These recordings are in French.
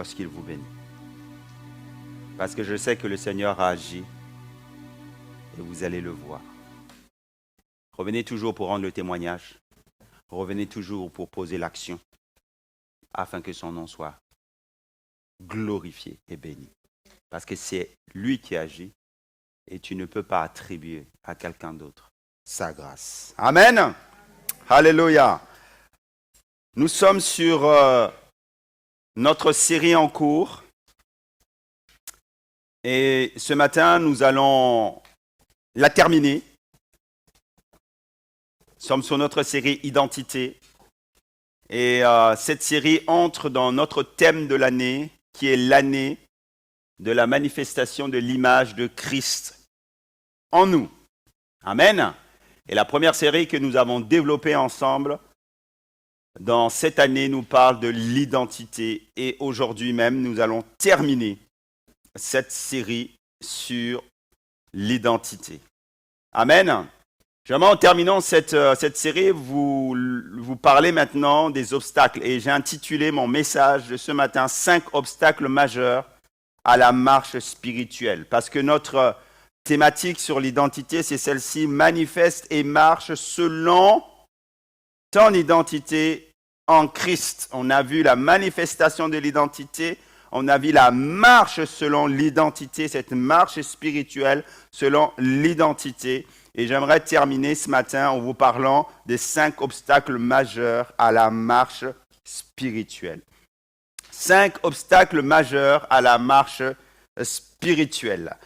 lorsqu'il vous bénit. Parce que je sais que le Seigneur a agi et vous allez le voir. Revenez toujours pour rendre le témoignage. Revenez toujours pour poser l'action afin que son nom soit glorifié et béni. Parce que c'est lui qui agit et tu ne peux pas attribuer à quelqu'un d'autre sa grâce. Amen. Alléluia. Nous sommes sur notre série en cours et ce matin nous allons la terminer. Nous sommes sur notre série Identité et cette série entre dans notre thème de l'année qui est l'année de la manifestation de l'image de Christ en nous. Amen. Et la première série que nous avons développée ensemble dans cette année nous parle de l'identité et aujourd'hui même nous allons terminer cette série sur l'identité. Amen. J'aimerais en terminant cette série vous parler maintenant des obstacles et j'ai intitulé mon message de ce matin 5 obstacles majeurs à la marche spirituelle. Parce que notre thématique sur l'identité, c'est celle-ci, manifeste et marche selon ton identité en Christ. On a vu la manifestation de l'identité, on a vu la marche selon l'identité, cette marche spirituelle selon l'identité. Et j'aimerais terminer ce matin en vous parlant des 5 obstacles majeurs à la marche spirituelle. 5 obstacles majeurs à la marche spirituelle.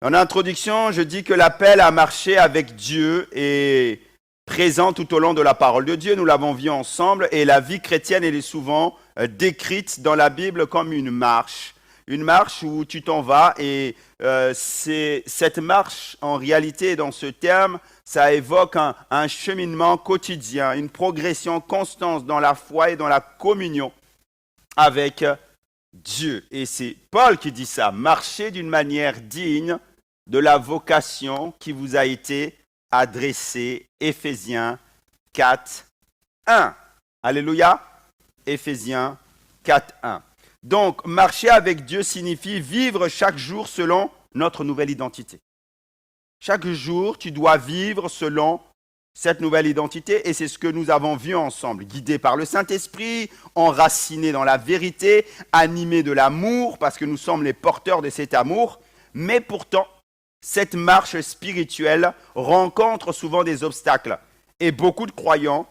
En introduction, je dis que l'appel à marcher avec Dieu est présent tout au long de la parole de Dieu. Nous l'avons vu ensemble et la vie chrétienne, elle est souvent décrite dans la Bible comme une marche. Une marche où tu t'en vas et cette marche, en réalité, dans ce terme, ça évoque un cheminement quotidien, une progression constante dans la foi et dans la communion avec Dieu. Et c'est Paul qui dit ça, marcher d'une manière digne de la vocation qui vous a été adressée. Éphésiens 4, 1. Alléluia. Éphésiens 4, 1. Donc, marcher avec Dieu signifie vivre chaque jour selon notre nouvelle identité. Chaque jour, tu dois vivre selon cette nouvelle identité et c'est ce que nous avons vu ensemble. Guidé par le Saint-Esprit, enraciné dans la vérité, animé de l'amour parce que nous sommes les porteurs de cet amour. Mais pourtant, cette marche spirituelle rencontre souvent des obstacles et beaucoup de croyants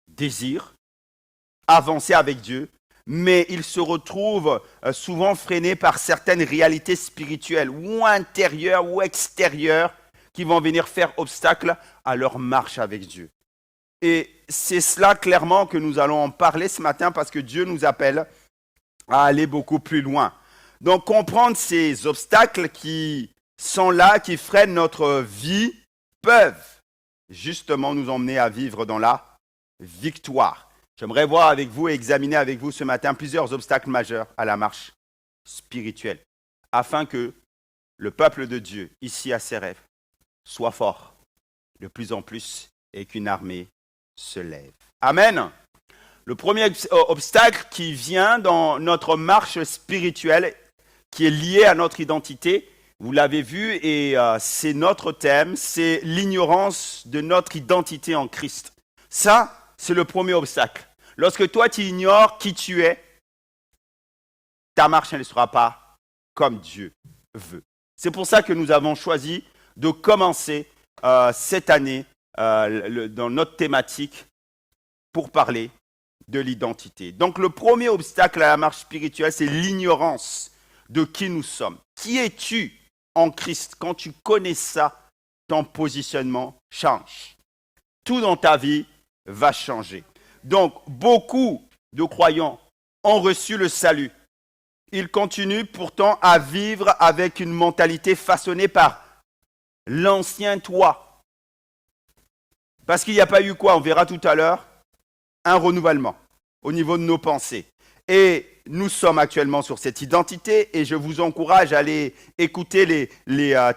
désirent avancer avec Dieu, mais ils se retrouvent souvent freinés par certaines réalités spirituelles ou intérieures ou extérieures qui vont venir faire obstacle à leur marche avec Dieu. Et c'est cela clairement que nous allons en parler ce matin parce que Dieu nous appelle à aller beaucoup plus loin. Donc comprendre ces obstacles qui sont là, qui freinent notre vie, peuvent justement nous emmener à vivre dans la victoire. J'aimerais voir avec vous et examiner avec vous ce matin plusieurs obstacles majeurs à la marche spirituelle, afin que le peuple de Dieu, ici à Cérèves, soit fort de plus en plus et qu'une armée se lève. Amen. Le premier obstacle qui vient dans notre marche spirituelle, qui est lié à notre identité, vous l'avez vu et c'est notre thème, c'est l'ignorance de notre identité en Christ. Ça, c'est le premier obstacle. Lorsque toi, tu ignores qui tu es, ta marche ne sera pas comme Dieu veut. C'est pour ça que nous avons choisi de commencer cette année dans notre thématique pour parler de l'identité. Donc le premier obstacle à la marche spirituelle, c'est l'ignorance de qui nous sommes. Qui es-tu en Christ? Quand tu connais ça, ton positionnement change. Tout dans ta vie va changer. Donc beaucoup de croyants ont reçu le salut. Ils continuent pourtant à vivre avec une mentalité façonnée par l'ancien toi. Parce qu'il n'y a pas eu quoi, on verra tout à l'heure, un renouvellement au niveau de nos pensées. Et nous sommes actuellement sur cette identité et je vous encourage à aller écouter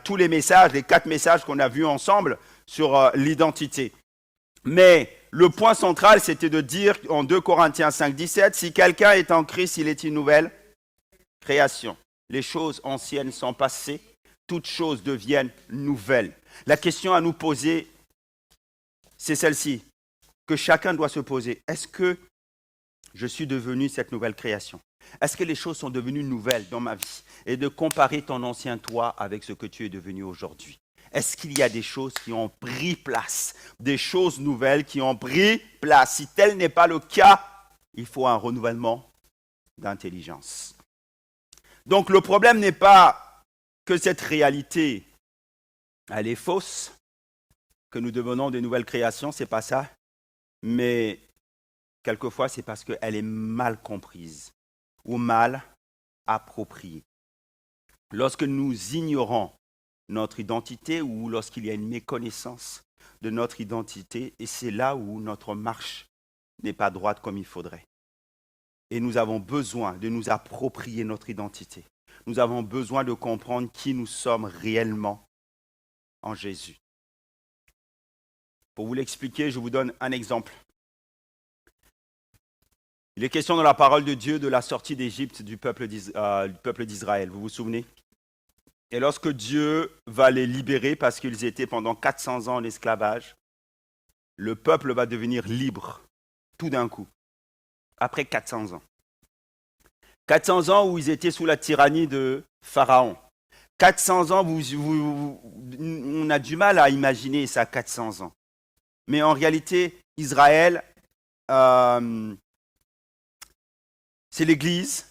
tous les messages, les 4 messages qu'on a vus ensemble sur l'identité. Mais le point central, c'était de dire en 2 Corinthiens 5, 17, si quelqu'un est en Christ, il est une nouvelle création. Les choses anciennes sont passées, toutes choses deviennent nouvelles. La question à nous poser, c'est celle-ci, que chacun doit se poser. Est-ce que je suis devenu cette nouvelle création? Est-ce que les choses sont devenues nouvelles dans ma vie? Et de comparer ton ancien toi avec ce que tu es devenu aujourd'hui. Est-ce qu'il y a des choses qui ont pris place? Des choses nouvelles qui ont pris place? Si tel n'est pas le cas, il faut un renouvellement d'intelligence. Donc le problème n'est pas que cette réalité, elle est fausse, que nous devenons de nouvelles créations, c'est pas ça. Mais quelquefois, c'est parce qu'elle est mal comprise ou mal appropriée. Lorsque nous ignorons notre identité ou lorsqu'il y a une méconnaissance de notre identité, et c'est là où notre marche n'est pas droite comme il faudrait. Et nous avons besoin de nous approprier notre identité. Nous avons besoin de comprendre qui nous sommes réellement en Jésus. Pour vous l'expliquer, je vous donne un exemple. Il est question dans la parole de Dieu de la sortie d'Égypte du peuple d'Israël. Vous vous souvenez? Et lorsque Dieu va les libérer parce qu'ils étaient pendant 400 ans en esclavage, le peuple va devenir libre tout d'un coup, après 400 ans. 400 ans où ils étaient sous la tyrannie de Pharaon. 400 ans, on a du mal à imaginer ça, 400 ans. Mais en réalité, Israël, c'est l'Église,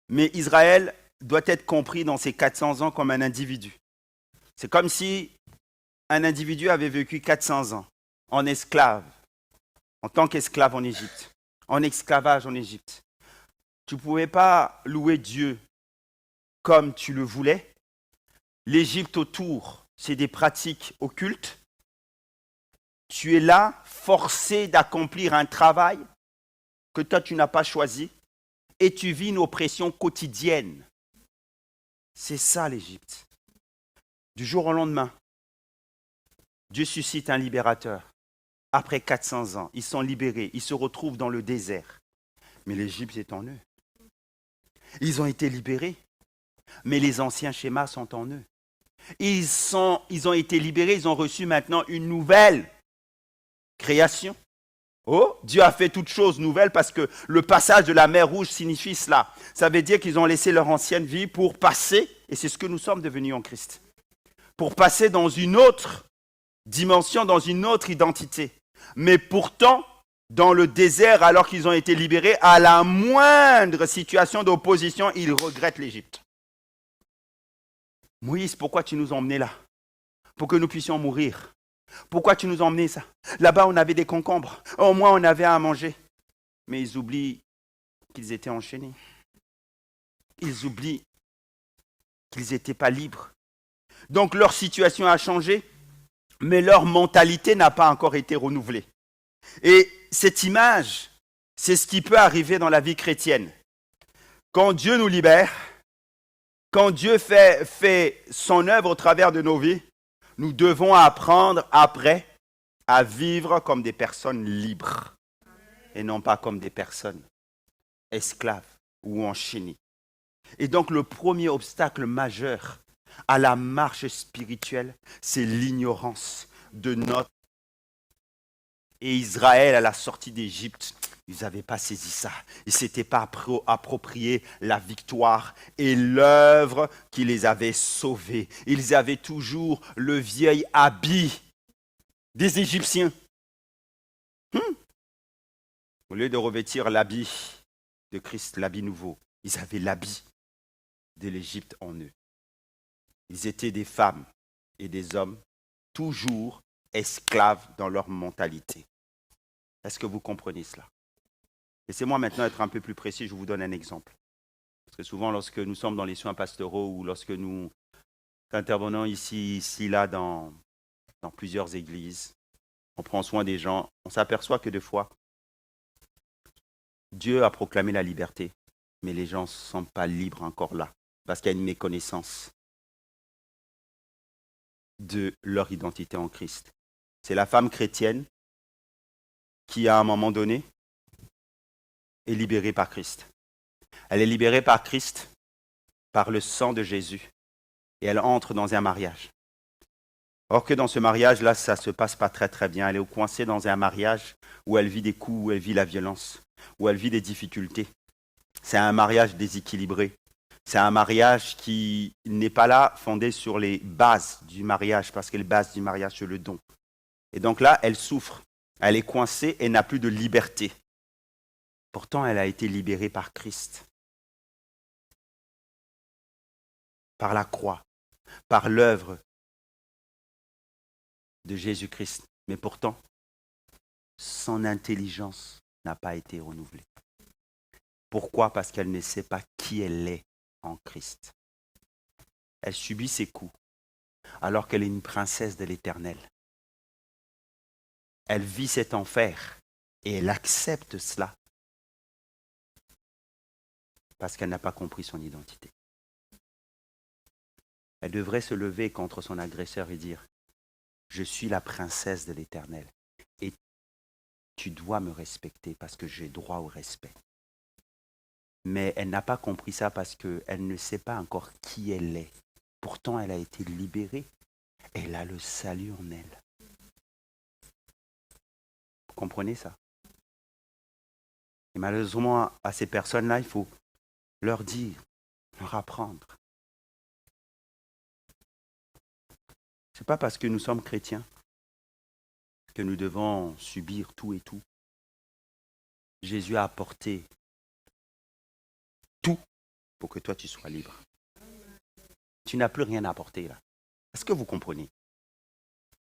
mais Israël doit être compris dans ces 400 ans comme un individu. C'est comme si un individu avait vécu 400 ans en esclave, en tant qu'esclave en Égypte, en esclavage en Égypte. Tu ne pouvais pas louer Dieu comme tu le voulais. L'Égypte autour, c'est des pratiques occultes. Tu es là, forcé d'accomplir un travail que toi, tu n'as pas choisi, et tu vis une oppression quotidienne. C'est ça l'Égypte. Du jour au lendemain, Dieu suscite un libérateur. Après 400 ans, ils sont libérés, ils se retrouvent dans le désert. Mais l'Égypte est en eux. Ils ont été libérés, mais les anciens schémas sont en eux. Ils ont été libérés, ils ont reçu maintenant une nouvelle création. Oh, Dieu a fait toutes choses nouvelles parce que le passage de la mer Rouge signifie cela. Ça veut dire qu'ils ont laissé leur ancienne vie pour passer, et c'est ce que nous sommes devenus en Christ, pour passer dans une autre dimension, dans une autre identité. Mais pourtant, dans le désert, alors qu'ils ont été libérés, à la moindre situation d'opposition, ils regrettent l'Égypte. Moïse, pourquoi tu nous as emmenés là? Pour que nous puissions mourir. Pourquoi tu nous as emmenés ça? Là-bas, on avait des concombres. Au moins, on avait à manger. Mais ils oublient qu'ils étaient enchaînés. Ils oublient qu'ils n'étaient pas libres. Donc, leur situation a changé, mais leur mentalité n'a pas encore été renouvelée. Et cette image, c'est ce qui peut arriver dans la vie chrétienne. Quand Dieu nous libère, quand Dieu fait son œuvre au travers de nos vies, nous devons apprendre après à vivre comme des personnes libres et non pas comme des personnes esclaves ou enchaînées. Et donc le premier obstacle majeur à la marche spirituelle, c'est l'ignorance de notre... Et Israël, à la sortie d'Égypte, ils n'avaient pas saisi ça. Ils ne s'étaient pas approprié la victoire et l'œuvre qui les avait sauvés. Ils avaient toujours le vieil habit des Égyptiens. Au lieu de revêtir l'habit de Christ, l'habit nouveau, ils avaient l'habit de l'Égypte en eux. Ils étaient des femmes et des hommes toujours esclaves dans leur mentalité. Est-ce que vous comprenez cela? Laissez-moi maintenant être un peu plus précis, je vous donne un exemple. Parce que souvent, lorsque nous sommes dans les soins pastoraux ou lorsque nous intervenons ici, là, dans plusieurs églises, on prend soin des gens, on s'aperçoit que des fois, Dieu a proclamé la liberté, mais les gens ne sont pas libres encore là, parce qu'il y a une méconnaissance de leur identité en Christ. C'est la femme chrétienne qui, à un moment donné, est libérée par Christ. Elle est libérée par Christ par le sang de Jésus et elle entre dans un mariage. Or que dans ce mariage-là, ça ne se passe pas très très bien. Elle est coincée dans un mariage où elle vit des coups, où elle vit la violence, où elle vit des difficultés. C'est un mariage déséquilibré. C'est un mariage qui n'est pas là fondé sur les bases du mariage, parce que les bases du mariage, c'est le don. Et donc là, elle souffre. Elle est coincée et n'a plus de liberté. Pourtant, elle a été libérée par Christ. Par la croix, par l'œuvre de Jésus-Christ. Mais pourtant, son intelligence n'a pas été renouvelée. Pourquoi? Parce qu'elle ne sait pas qui elle est en Christ. Elle subit ses coups, alors qu'elle est une princesse de l'Éternel. Elle vit cet enfer et elle accepte cela parce qu'elle n'a pas compris son identité. Elle devrait se lever contre son agresseur et dire « Je suis la princesse de l'Éternel et tu dois me respecter parce que j'ai droit au respect. » Mais elle n'a pas compris ça parce qu'elle ne sait pas encore qui elle est. Pourtant, elle a été libérée. Elle a le salut en elle. Vous comprenez ça? Et malheureusement, à ces personnes-là, il faut leur dire, leur apprendre. Ce n'est pas parce que nous sommes chrétiens que nous devons subir tout et tout. Jésus a apporté tout pour que toi tu sois libre. Tu n'as plus rien à apporter là. Est-ce que vous comprenez?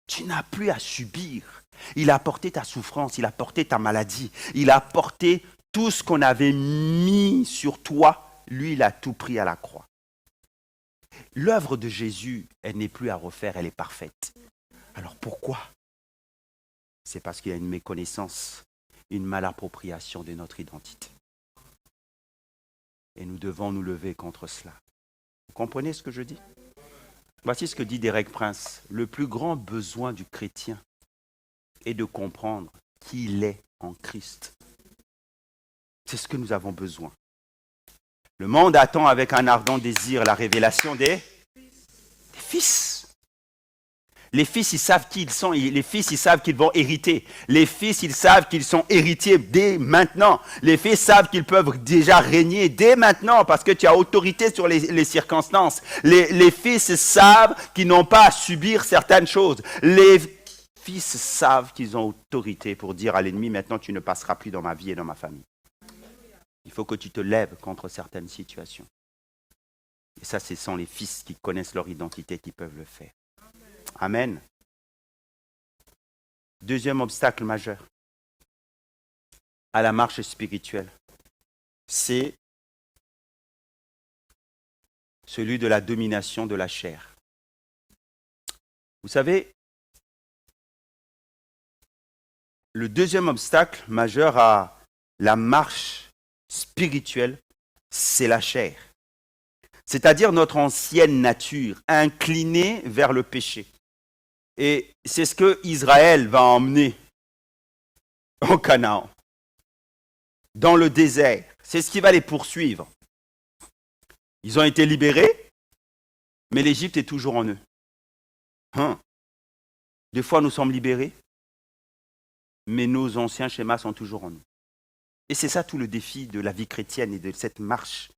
Tu n'as plus à subir. Il a apporté ta souffrance, il a apporté ta maladie, il a apporté tout ce qu'on avait mis sur toi. Lui, il a tout pris à la croix. L'œuvre de Jésus, elle n'est plus à refaire, elle est parfaite. Alors pourquoi? C'est parce qu'il y a une méconnaissance, une malappropriation de notre identité. Et nous devons nous lever contre cela. Vous comprenez ce que je dis? Voici ce que dit Derek Prince. Le plus grand besoin du chrétien est de comprendre qui il est en Christ. C'est ce que nous avons besoin. Le monde attend avec un ardent désir la révélation des fils. Les fils, ils savent qui ils sont. Les fils, ils savent qu'ils vont hériter. Les fils, ils savent qu'ils sont héritiers dès maintenant. Les fils savent qu'ils peuvent déjà régner dès maintenant parce que tu as autorité sur les circonstances. Les fils savent qu'ils n'ont pas à subir certaines choses. Les fils savent qu'ils ont autorité pour dire à l'ennemi, maintenant tu ne passeras plus dans ma vie et dans ma famille. Il faut que tu te lèves contre certaines situations. Et ça, ce sont les fils qui connaissent leur identité qui peuvent le faire. Amen. Deuxième obstacle majeur à la marche spirituelle, c'est celui de la domination de la chair. Vous savez, le deuxième obstacle majeur à la marche spirituelle, c'est la chair. C'est-à-dire notre ancienne nature, inclinée vers le péché. Et c'est ce que Israël va emmener au Canaan, dans le désert. C'est ce qui va les poursuivre. Ils ont été libérés, mais l'Égypte est toujours en eux. Des fois, nous sommes libérés, mais nos anciens schémas sont toujours en nous. Et c'est ça tout le défi de la vie chrétienne et de cette marche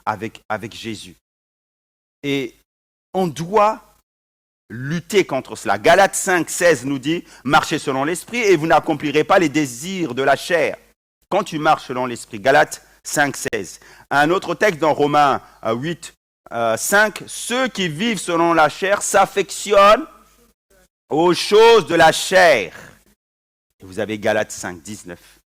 avec Jésus. Et on doit lutter contre cela. Galates 5, 16 nous dit « Marchez selon l'esprit et vous n'accomplirez pas les désirs de la chair. » Quand tu marches selon l'esprit. Galates 5, 16. Un autre texte dans Romains 8, 5. « Ceux qui vivent selon la chair s'affectionnent aux choses de la chair. » Et vous avez Galates 5, 19.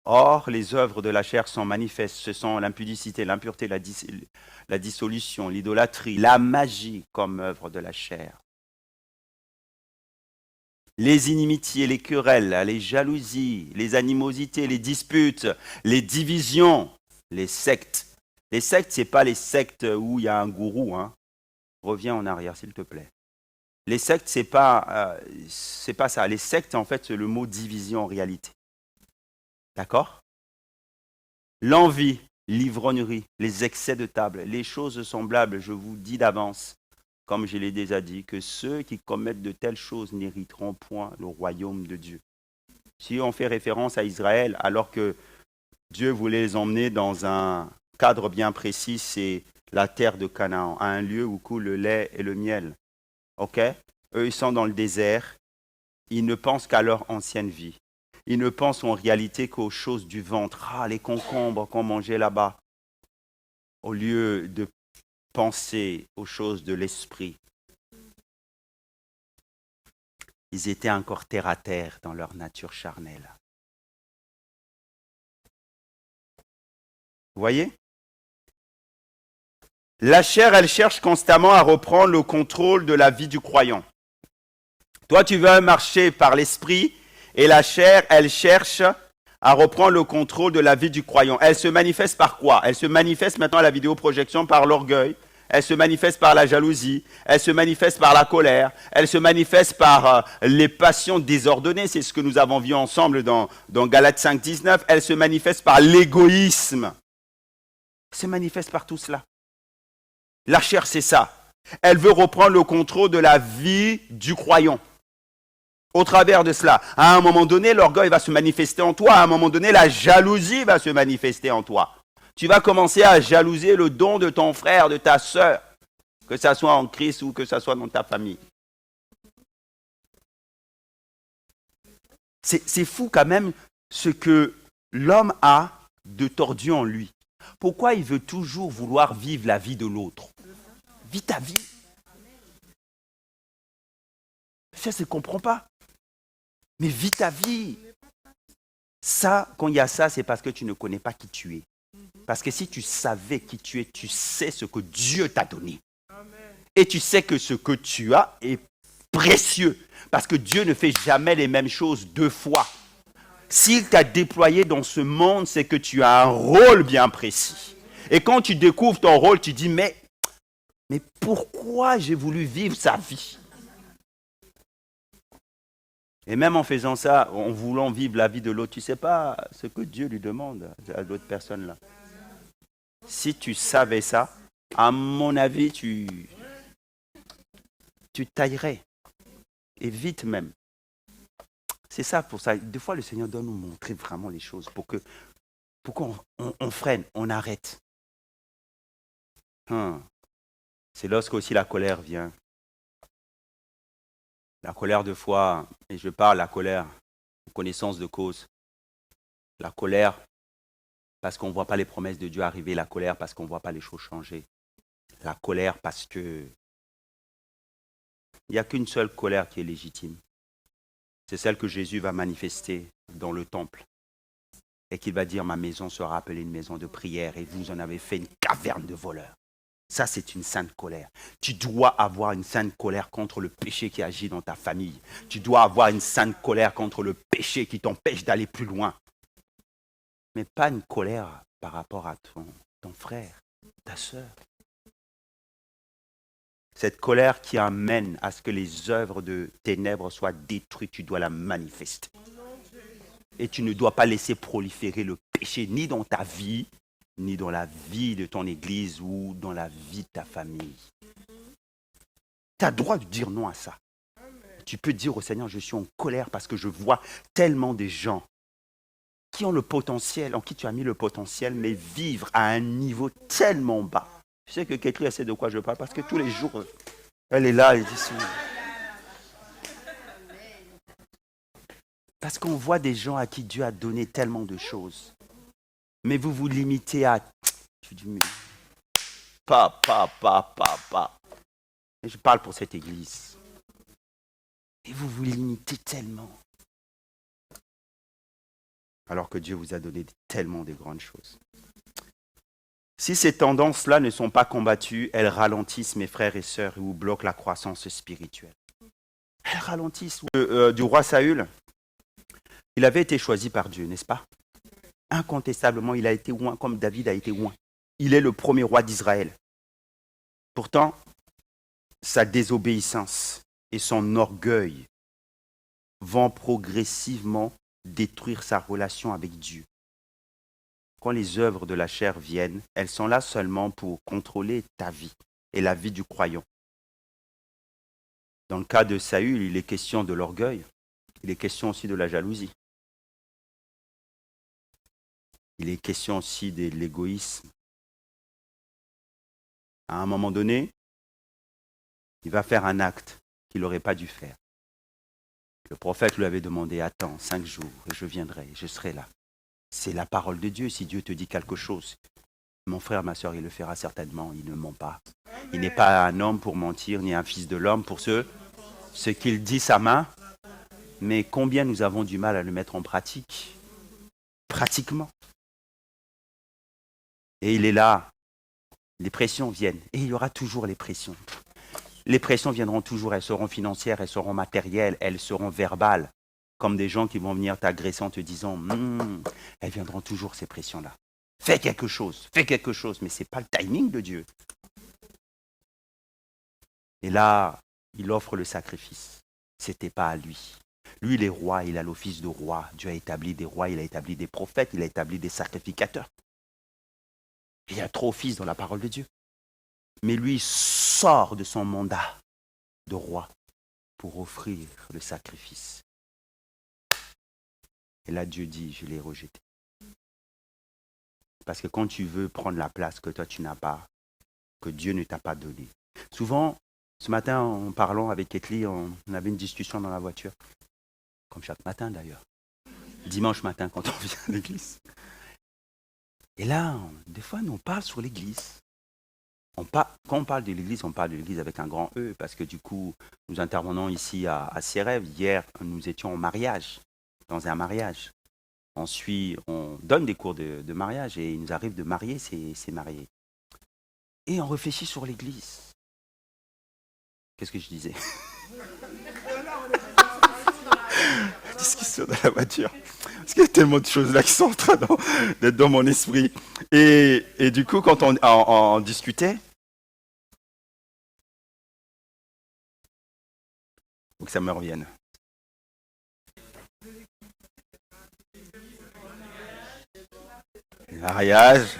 Or, les œuvres de la chair sont manifestes. Ce sont l'impudicité, l'impureté, la dissolution, l'idolâtrie, la magie comme œuvre de la chair. Les inimitiés, les querelles, les jalousies, les animosités, les disputes, les divisions, les sectes. Les sectes, ce n'est pas les sectes où il y a un gourou. Reviens en arrière, s'il te plaît. Les sectes, c'est pas ça. Les sectes, en fait, c'est le mot division en réalité. D'accord? L'envie, l'ivrognerie, les excès de table, les choses semblables, je vous dis d'avance, comme je l'ai déjà dit, que ceux qui commettent de telles choses n'hériteront point le royaume de Dieu. Si on fait référence à Israël, alors que Dieu voulait les emmener dans un cadre bien précis, c'est la terre de Canaan, à un lieu où coule le lait et le miel. Ok? Eux, ils sont dans le désert. Ils ne pensent qu'à leur ancienne vie. Ils ne pensent en réalité qu'aux choses du ventre. Ah, les concombres qu'on mangeait là-bas. Au lieu de penser aux choses de l'esprit. Ils étaient encore terre à terre dans leur nature charnelle. Vous voyez? La chair, elle cherche constamment à reprendre le contrôle de la vie du croyant. Toi, tu veux marcher par l'esprit et la chair, elle cherche à reprendre le contrôle de la vie du croyant. Elle se manifeste par quoi? Elle se manifeste maintenant à la vidéoprojection par l'orgueil. Elle se manifeste par la jalousie. Elle se manifeste par la colère. Elle se manifeste par les passions désordonnées. C'est ce que nous avons vu ensemble dans Galates 5, 19. Elle se manifeste par l'égoïsme. Elle se manifeste par tout cela. La chair, c'est ça. Elle veut reprendre le contrôle de la vie du croyant. Au travers de cela, à un moment donné, l'orgueil va se manifester en toi. À un moment donné, la jalousie va se manifester en toi. Tu vas commencer à jalouser le don de ton frère, de ta sœur, que ça soit en Christ ou que ça soit dans ta famille. C'est fou quand même ce que l'homme a de tordu en lui. Pourquoi il veut toujours vouloir vivre la vie de l'autre? Vis ta vie. Ça, je ne comprends pas. Mais vis ta vie. Ça, quand il y a ça, c'est parce que tu ne connais pas qui tu es. Parce que si tu savais qui tu es, tu sais ce que Dieu t'a donné. Et tu sais que ce que tu as est précieux. Parce que Dieu ne fait jamais les mêmes choses deux fois. S'il t'a déployé dans ce monde, c'est que tu as un rôle bien précis. Et quand tu découvres ton rôle, tu dis, mais pourquoi j'ai voulu vivre sa vie? Et même en faisant ça, en voulant vivre la vie de l'autre, tu ne sais pas ce que Dieu lui demande à l'autre personne-là. Si tu savais ça, à mon avis, tu taillerais. Et vite même. C'est ça pour ça. Des fois, le Seigneur doit nous montrer vraiment les choses pour qu'on freine, on arrête. C'est lorsque aussi la colère vient. La colère de foi, et je parle la colère, connaissance de cause. La colère parce qu'on ne voit pas les promesses de Dieu arriver. La colère parce qu'on ne voit pas les choses changer. La colère parce que il n'y a qu'une seule colère qui est légitime. C'est celle que Jésus va manifester dans le temple. Et qu'il va dire, ma maison sera appelée une maison de prière et vous en avez fait une caverne de voleurs. Ça, c'est une sainte colère. Tu dois avoir une sainte colère contre le péché qui agit dans ta famille. Tu dois avoir une sainte colère contre le péché qui t'empêche d'aller plus loin. Mais pas une colère par rapport à ton frère, ta sœur. Cette colère qui amène à ce que les œuvres de ténèbres soient détruites, tu dois la manifester. Et tu ne dois pas laisser proliférer le péché ni dans ta vie, ni dans la vie de ton église ou dans la vie de ta famille. Tu as le droit de dire non à ça. Tu peux dire au Seigneur, je suis en colère parce que je vois tellement de gens qui ont le potentiel, en qui tu as mis le potentiel, mais vivre à un niveau tellement bas. Tu sais que Catherine sait de quoi je parle parce que tous les jours, elle est là, elle dit ça. Parce qu'on voit des gens à qui Dieu a donné tellement de choses. Mais vous vous limitez à... Je dis, mais... Pas. Et je parle pour cette église. Et vous vous limitez tellement. Alors que Dieu vous a donné tellement de grandes choses. Si ces tendances-là ne sont pas combattues, elles ralentissent, mes frères et sœurs, ou bloquent la croissance spirituelle. Elles ralentissent. Du roi Saül, il avait été choisi par Dieu, n'est-ce pas? Incontestablement, il a été oint comme David a été oint. Il est le premier roi d'Israël. Pourtant, sa désobéissance et son orgueil vont progressivement détruire sa relation avec Dieu. quand les œuvres de la chair viennent, elles sont là seulement pour contrôler ta vie et la vie du croyant. Dans le cas de Saül, il est question de l'orgueil, il est question aussi de la jalousie. Il est question aussi de l'égoïsme. À un moment donné, il va faire un acte qu'il n'aurait pas dû faire. Le prophète lui avait demandé, attends, 5 jours, et je viendrai, je serai là. C'est la parole de Dieu, si Dieu te dit quelque chose. Mon frère, ma soeur, il le fera certainement, il ne ment pas. Il n'est pas un homme pour mentir, ni un fils de l'homme pour ce qu'il dit sa main. Mais combien nous avons du mal à le mettre en pratique? Pratiquement. Et il est là. Les pressions viennent. Et il y aura toujours les pressions. Les pressions viendront toujours. Elles seront financières, elles seront matérielles, elles seront verbales. Comme des gens qui vont venir t'agresser en te disant elles viendront toujours ces pressions-là. Fais quelque chose. Mais ce n'est pas le timing de Dieu. Et là, il offre le sacrifice. Ce n'était pas à lui. Lui, il est roi, il a l'office de roi. Dieu a établi des rois, il a établi des prophètes, il a établi des sacrificateurs. Il y a 3 offices dans la parole de Dieu. Mais lui, il sort de son mandat de roi pour offrir le sacrifice. Et là, Dieu dit, je l'ai rejeté. Parce que quand tu veux prendre la place que toi, tu n'as pas, que Dieu ne t'a pas donné. Souvent, ce matin, en parlant avec Etli, on avait une discussion dans la voiture. Comme chaque matin, d'ailleurs. Dimanche matin, quand on vient à l'église. Et là, des fois, nous, on parle sur l'église. Quand on parle de l'église avec un grand E, parce que du coup, nous intervenons ici à Sierre. Hier, nous étions en mariage, dans un mariage. Ensuite, on donne des cours de mariage et il nous arrive de marier ces mariés. Et on réfléchit sur l'église. Qu'est-ce que je disais? Discussion dans la voiture. Parce qu'il y a tellement de choses là qui sont en train d'être dans mon esprit. Et du coup, quand on discutait, faut que ça me revienne. Le mariage.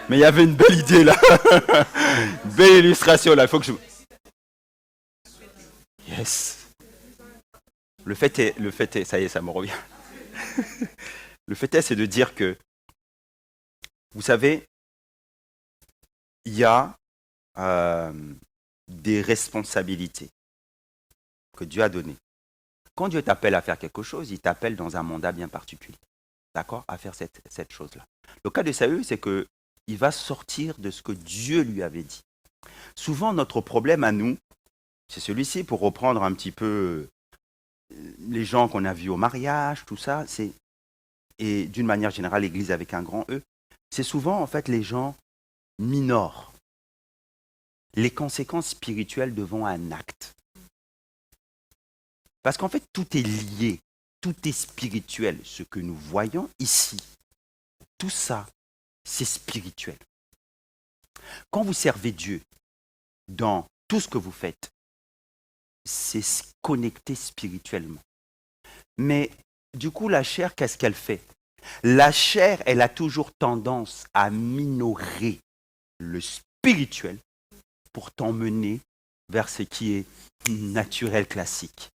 Mais il y avait une belle idée là. Une belle illustration là. Il faut que je... Yes. Le fait est, ça y est, ça me revient. Le fait est, c'est de dire que, vous savez, il y a des responsabilités que Dieu a données. Quand Dieu t'appelle à faire quelque chose, il t'appelle dans un mandat bien particulier. D'accord? À faire cette chose-là. Le cas de Saül, c'est qu'il va sortir de ce que Dieu lui avait dit. Souvent, notre problème à nous, c'est celui-ci, pour reprendre un petit peu les gens qu'on a vus au mariage, tout ça, et d'une manière générale, l'Église avec un grand E, c'est souvent en fait les gens minorent les conséquences spirituelles devant un acte. Parce qu'en fait, tout est lié, tout est spirituel. Ce que nous voyons ici, tout ça, c'est spirituel. Quand vous servez Dieu dans tout ce que vous faites, c'est connecté spirituellement. Mais du coup, la chair, qu'est-ce qu'elle fait? La chair, elle a toujours tendance à minorer le spirituel pour t'emmener vers ce qui est naturel, classique.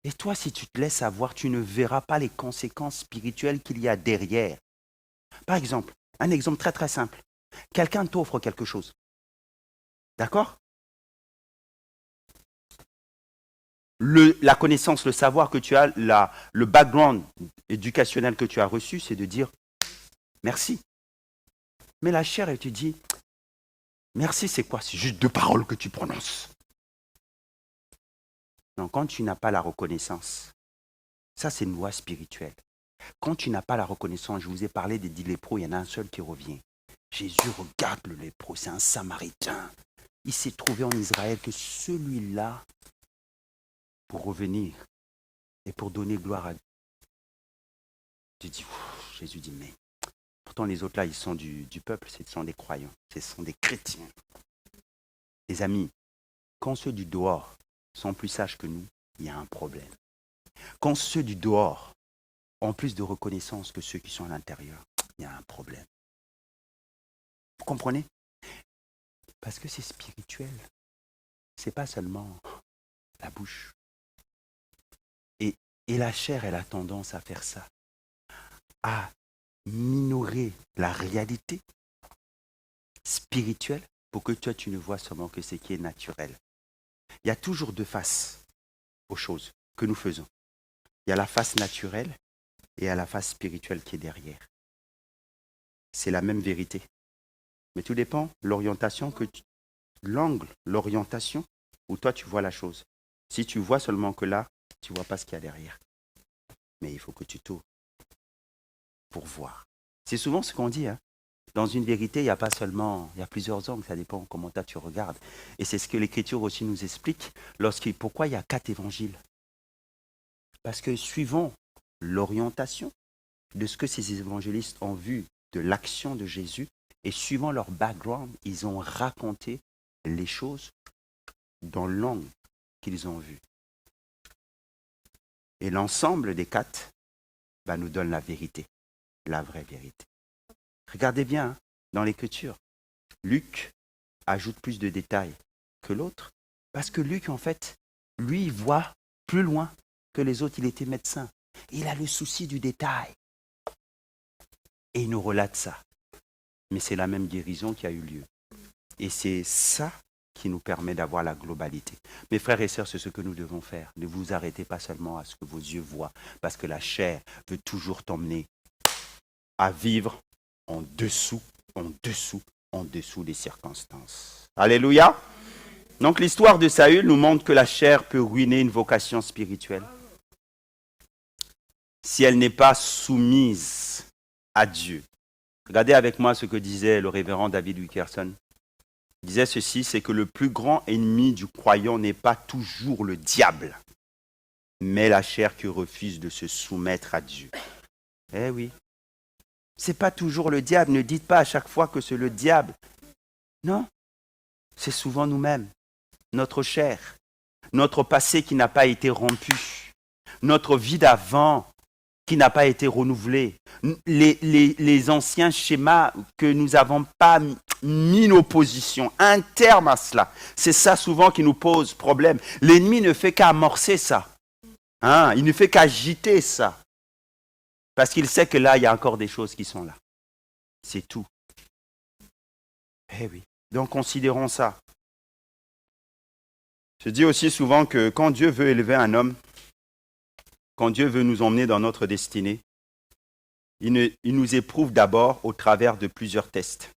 Et toi, si tu te laisses avoir, tu ne verras pas les conséquences spirituelles qu'il y a derrière. Par exemple, un exemple très très simple. Quelqu'un t'offre quelque chose. D'accord? La connaissance, le savoir que tu as, le background éducationnel que tu as reçu, c'est de dire merci. Mais la chair, elle te dit merci, c'est quoi? C'est juste 2 paroles que tu prononces. Non, quand tu n'as pas la reconnaissance, ça c'est une loi spirituelle. Quand tu n'as pas la reconnaissance, je vous ai parlé des 10 lépreux, il y en a un seul qui revient. Jésus regarde le lépreux, c'est un Samaritain. Il s'est trouvé en Israël que celui-là, pour revenir et pour donner gloire à Dieu. Jésus dit, mais pourtant les autres là, ils sont du peuple, ce sont des croyants, ce sont des chrétiens. Les amis, quand ceux du dehors sont plus sages que nous, il y a un problème. Quand ceux du dehors ont plus de reconnaissance que ceux qui sont à l'intérieur. Il y a un problème. Vous comprenez? Parce que c'est spirituel. C'est pas seulement la bouche. Et la chair, elle a tendance à faire ça, à minorer la réalité spirituelle pour que toi, tu ne vois seulement que ce qui est naturel. Il y a toujours deux faces aux choses que nous faisons. Il y a la face naturelle et il y a la face spirituelle qui est derrière. C'est la même vérité. Mais tout dépend de l'orientation l'angle, l'orientation où toi tu vois la chose. Si tu vois seulement que là, tu ne vois pas ce qu'il y a derrière. Mais il faut que tu t'ouvres pour voir. C'est souvent ce qu'on dit. Dans une vérité, il n'y a pas seulement, il y a plusieurs angles, ça dépend comment toi tu regardes. Et c'est ce que l'Écriture aussi nous explique. Pourquoi il y a 4 évangiles? Parce que suivant l'orientation de ce que ces évangélistes ont vu de l'action de Jésus, et suivant leur background, ils ont raconté les choses dans l'angle qu'ils ont vu. Et l'ensemble des 4 nous donne la vérité, la vraie vérité. Regardez bien dans l'Écriture. Luc ajoute plus de détails que l'autre, parce que Luc, en fait, lui, il voit plus loin que les autres. Il était médecin. Il a le souci du détail. Et il nous relate ça. Mais c'est la même guérison qui a eu lieu. Et c'est ça qui nous permet d'avoir la globalité. Mes frères et sœurs, c'est ce que nous devons faire. Ne vous arrêtez pas seulement à ce que vos yeux voient, parce que la chair veut toujours t'emmener à vivre en dessous des circonstances. Alléluia. Donc l'histoire de Saül nous montre que la chair peut ruiner une vocation spirituelle si elle n'est pas soumise à Dieu. Regardez avec moi ce que disait le révérend David Wilkerson. Il disait ceci, c'est que le plus grand ennemi du croyant n'est pas toujours le diable, mais la chair qui refuse de se soumettre à Dieu. Eh oui. C'est pas toujours le diable. Ne dites pas à chaque fois que c'est le diable. Non. C'est souvent nous-mêmes. Notre chair. Notre passé qui n'a pas été rompu. Notre vie d'avant qui n'a pas été renouvelée. Les anciens schémas que nous n'avons pas mis nos positions. Un terme à cela. C'est ça souvent qui nous pose problème. L'ennemi ne fait qu'amorcer ça. Il ne fait qu'agiter ça. Parce qu'il sait que là, il y a encore des choses qui sont là. C'est tout. Eh oui. Donc, considérons ça. Je dis aussi souvent que quand Dieu veut élever un homme, quand Dieu veut nous emmener dans notre destinée, il nous éprouve d'abord au travers de plusieurs tests,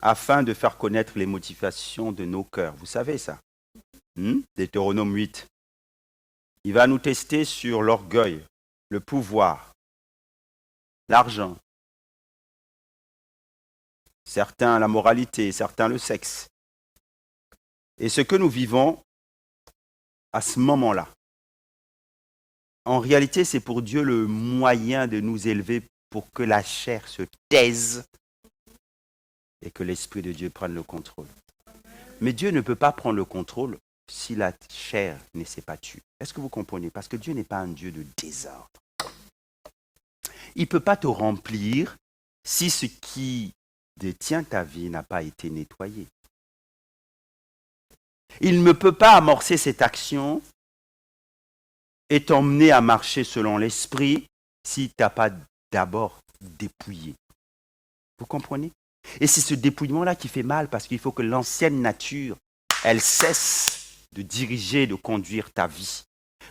afin de faire connaître les motivations de nos cœurs. Vous savez ça? Deutéronome 8. Il va nous tester sur l'orgueil, le pouvoir, l'argent, certains la moralité, certains le sexe. Et ce que nous vivons à ce moment-là, en réalité, c'est pour Dieu le moyen de nous élever pour que la chair se taise et que l'Esprit de Dieu prenne le contrôle. Mais Dieu ne peut pas prendre le contrôle si la chair ne s'est pas tue. Est-ce que vous comprenez? Parce que Dieu n'est pas un Dieu de désordre. Il ne peut pas te remplir si ce qui détient ta vie n'a pas été nettoyé. Il ne peut pas amorcer cette action et t'emmener à marcher selon l'esprit si tu n'as pas d'abord dépouillé. Vous comprenez? Et c'est ce dépouillement-là qui fait mal parce qu'il faut que l'ancienne nature, elle cesse de diriger, de conduire ta vie.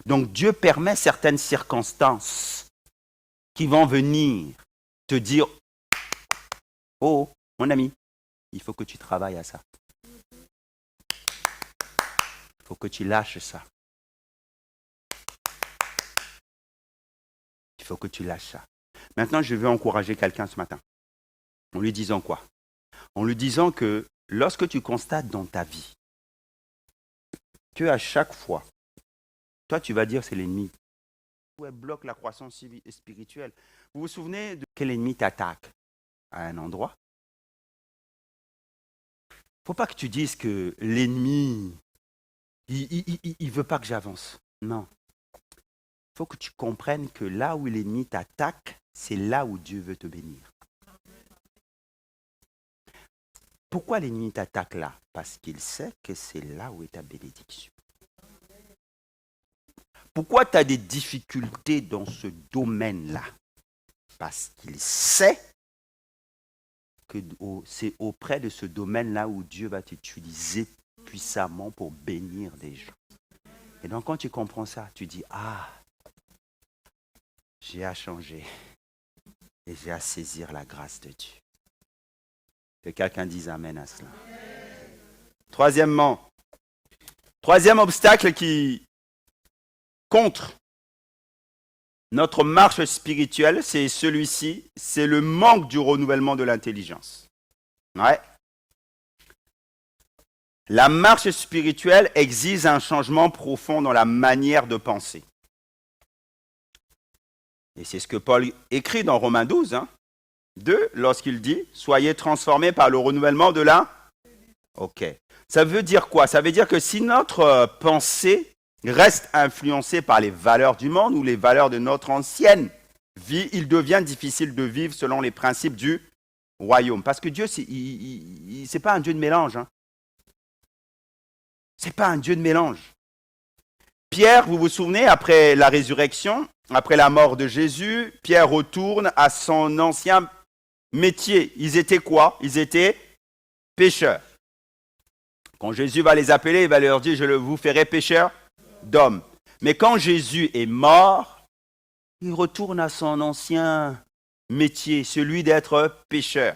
Donc Dieu permet certaines circonstances qui vont venir te dire « Oh, mon ami, il faut que tu travailles à ça. Il faut que tu lâches ça. Il faut que tu lâches ça. » Maintenant, je veux encourager quelqu'un ce matin. En lui disant quoi? En lui disant que lorsque tu constates dans ta vie que à chaque fois, toi tu vas dire c'est l'ennemi. Où elle bloque la croissance spirituelle. Vous vous souvenez de quel ennemi t'attaque à un endroit? Il ne faut pas que tu dises que l'ennemi, il ne veut pas que j'avance. Non. Il faut que tu comprennes que là où l'ennemi t'attaque, c'est là où Dieu veut te bénir. Pourquoi l'ennemi t'attaque là? Parce qu'il sait que c'est là où est ta bénédiction. Pourquoi tu as des difficultés dans ce domaine-là? Parce qu'il sait que c'est auprès de ce domaine-là où Dieu va t'utiliser puissamment pour bénir des gens. Et donc quand tu comprends ça, tu dis, ah, j'ai à changer et j'ai à saisir la grâce de Dieu. Que quelqu'un dise amen à cela. Troisièmement, troisième obstacle qui contre notre marche spirituelle, c'est celui-ci, c'est le manque du renouvellement de l'intelligence. Ouais. La marche spirituelle exige un changement profond dans la manière de penser. Et c'est ce que Paul écrit dans Romains 12, 2, lorsqu'il dit « Soyez transformés par le renouvellement de la... » Ok. Ça veut dire quoi? Ça veut dire que si notre pensée reste influencée par les valeurs du monde ou les valeurs de notre ancienne vie, il devient difficile de vivre selon les principes du royaume. Parce que Dieu, c'est pas un Dieu de mélange. C'est pas un Dieu de mélange. Pierre, vous vous souvenez, après la résurrection, après la mort de Jésus, Pierre retourne à son ancien métier. Ils étaient quoi? Ils étaient pécheurs. Quand Jésus va les appeler, il va leur dire, je vous ferai pécheurs d'hommes. Mais quand Jésus est mort, il retourne à son ancien métier, celui d'être pécheur.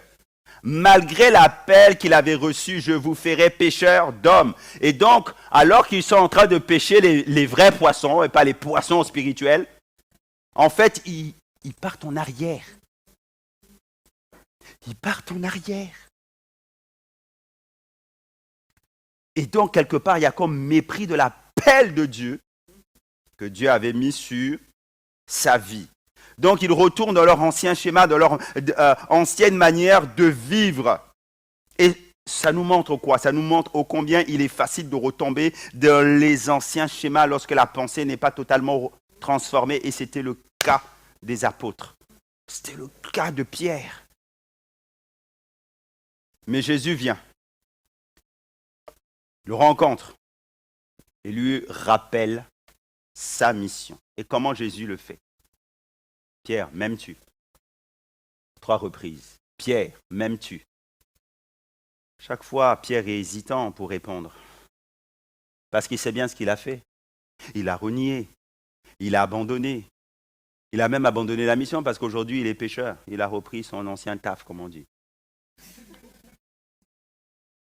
Malgré l'appel qu'il avait reçu, je vous ferai pécheurs d'hommes. Et donc, alors qu'ils sont en train de pêcher les vrais poissons et pas les poissons spirituels, en fait, ils partent en arrière. Ils partent en arrière. Et donc, quelque part, il y a comme mépris de l'appel de Dieu que Dieu avait mis sur sa vie. Donc, ils retournent dans leur ancien schéma, dans leur ancienne manière de vivre. Et ça nous montre quoi? Ça nous montre ô combien il est facile de retomber dans les anciens schémas lorsque la pensée n'est pas totalement transformée. Et c'était le cas des apôtres. C'était le cas de Pierre. Mais Jésus vient, le rencontre et lui rappelle sa mission. Et comment Jésus le fait? Pierre, m'aimes-tu? 3 reprises. Pierre, m'aimes-tu? Chaque fois, Pierre est hésitant pour répondre. Parce qu'il sait bien ce qu'il a fait. Il a renié. Il a abandonné. Il a même abandonné la mission parce qu'aujourd'hui, il est pécheur. Il a repris son ancien taf, comme on dit.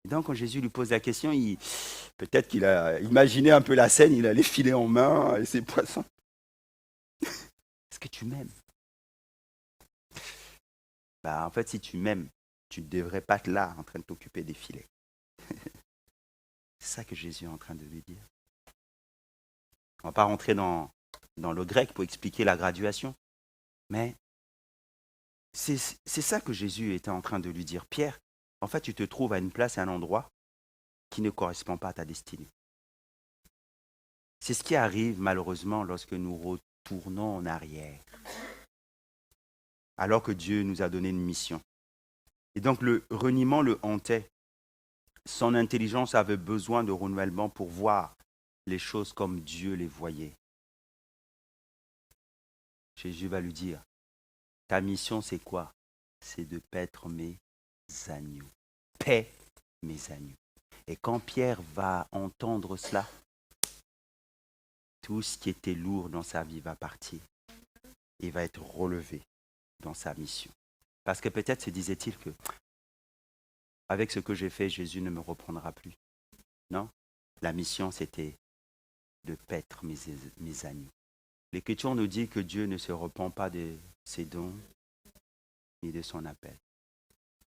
Donc, quand Jésus lui pose la question, peut-être qu'il a imaginé un peu la scène, il a les filets en main et ses poissons. Est-ce que tu m'aimes? En fait, si tu m'aimes, tu ne devrais pas être là en train de t'occuper des filets. C'est ça que Jésus est en train de lui dire. On ne va pas rentrer dans le grec pour expliquer la graduation, mais c'est ça que Jésus était en train de lui dire. Pierre, en fait, tu te trouves à une place et à un endroit qui ne correspond pas à ta destinée. C'est ce qui arrive malheureusement lorsque nous retournons en arrière, alors que Dieu nous a donné une mission. Et donc le reniement le hantait. Son intelligence avait besoin de renouvellement pour voir les choses comme Dieu les voyait. Jésus va lui dire, ta mission c'est quoi? C'est de paître mes agneaux. Paix mes agneaux. Et quand Pierre va entendre cela, tout ce qui était lourd dans sa vie va partir. Il va être relevé dans sa mission. Parce que peut-être se disait-il que avec ce que j'ai fait, Jésus ne me reprendra plus. Non, la mission c'était de paître mes agneaux. L'Écriture nous dit que Dieu ne se repent pas de ses dons ni de son appel.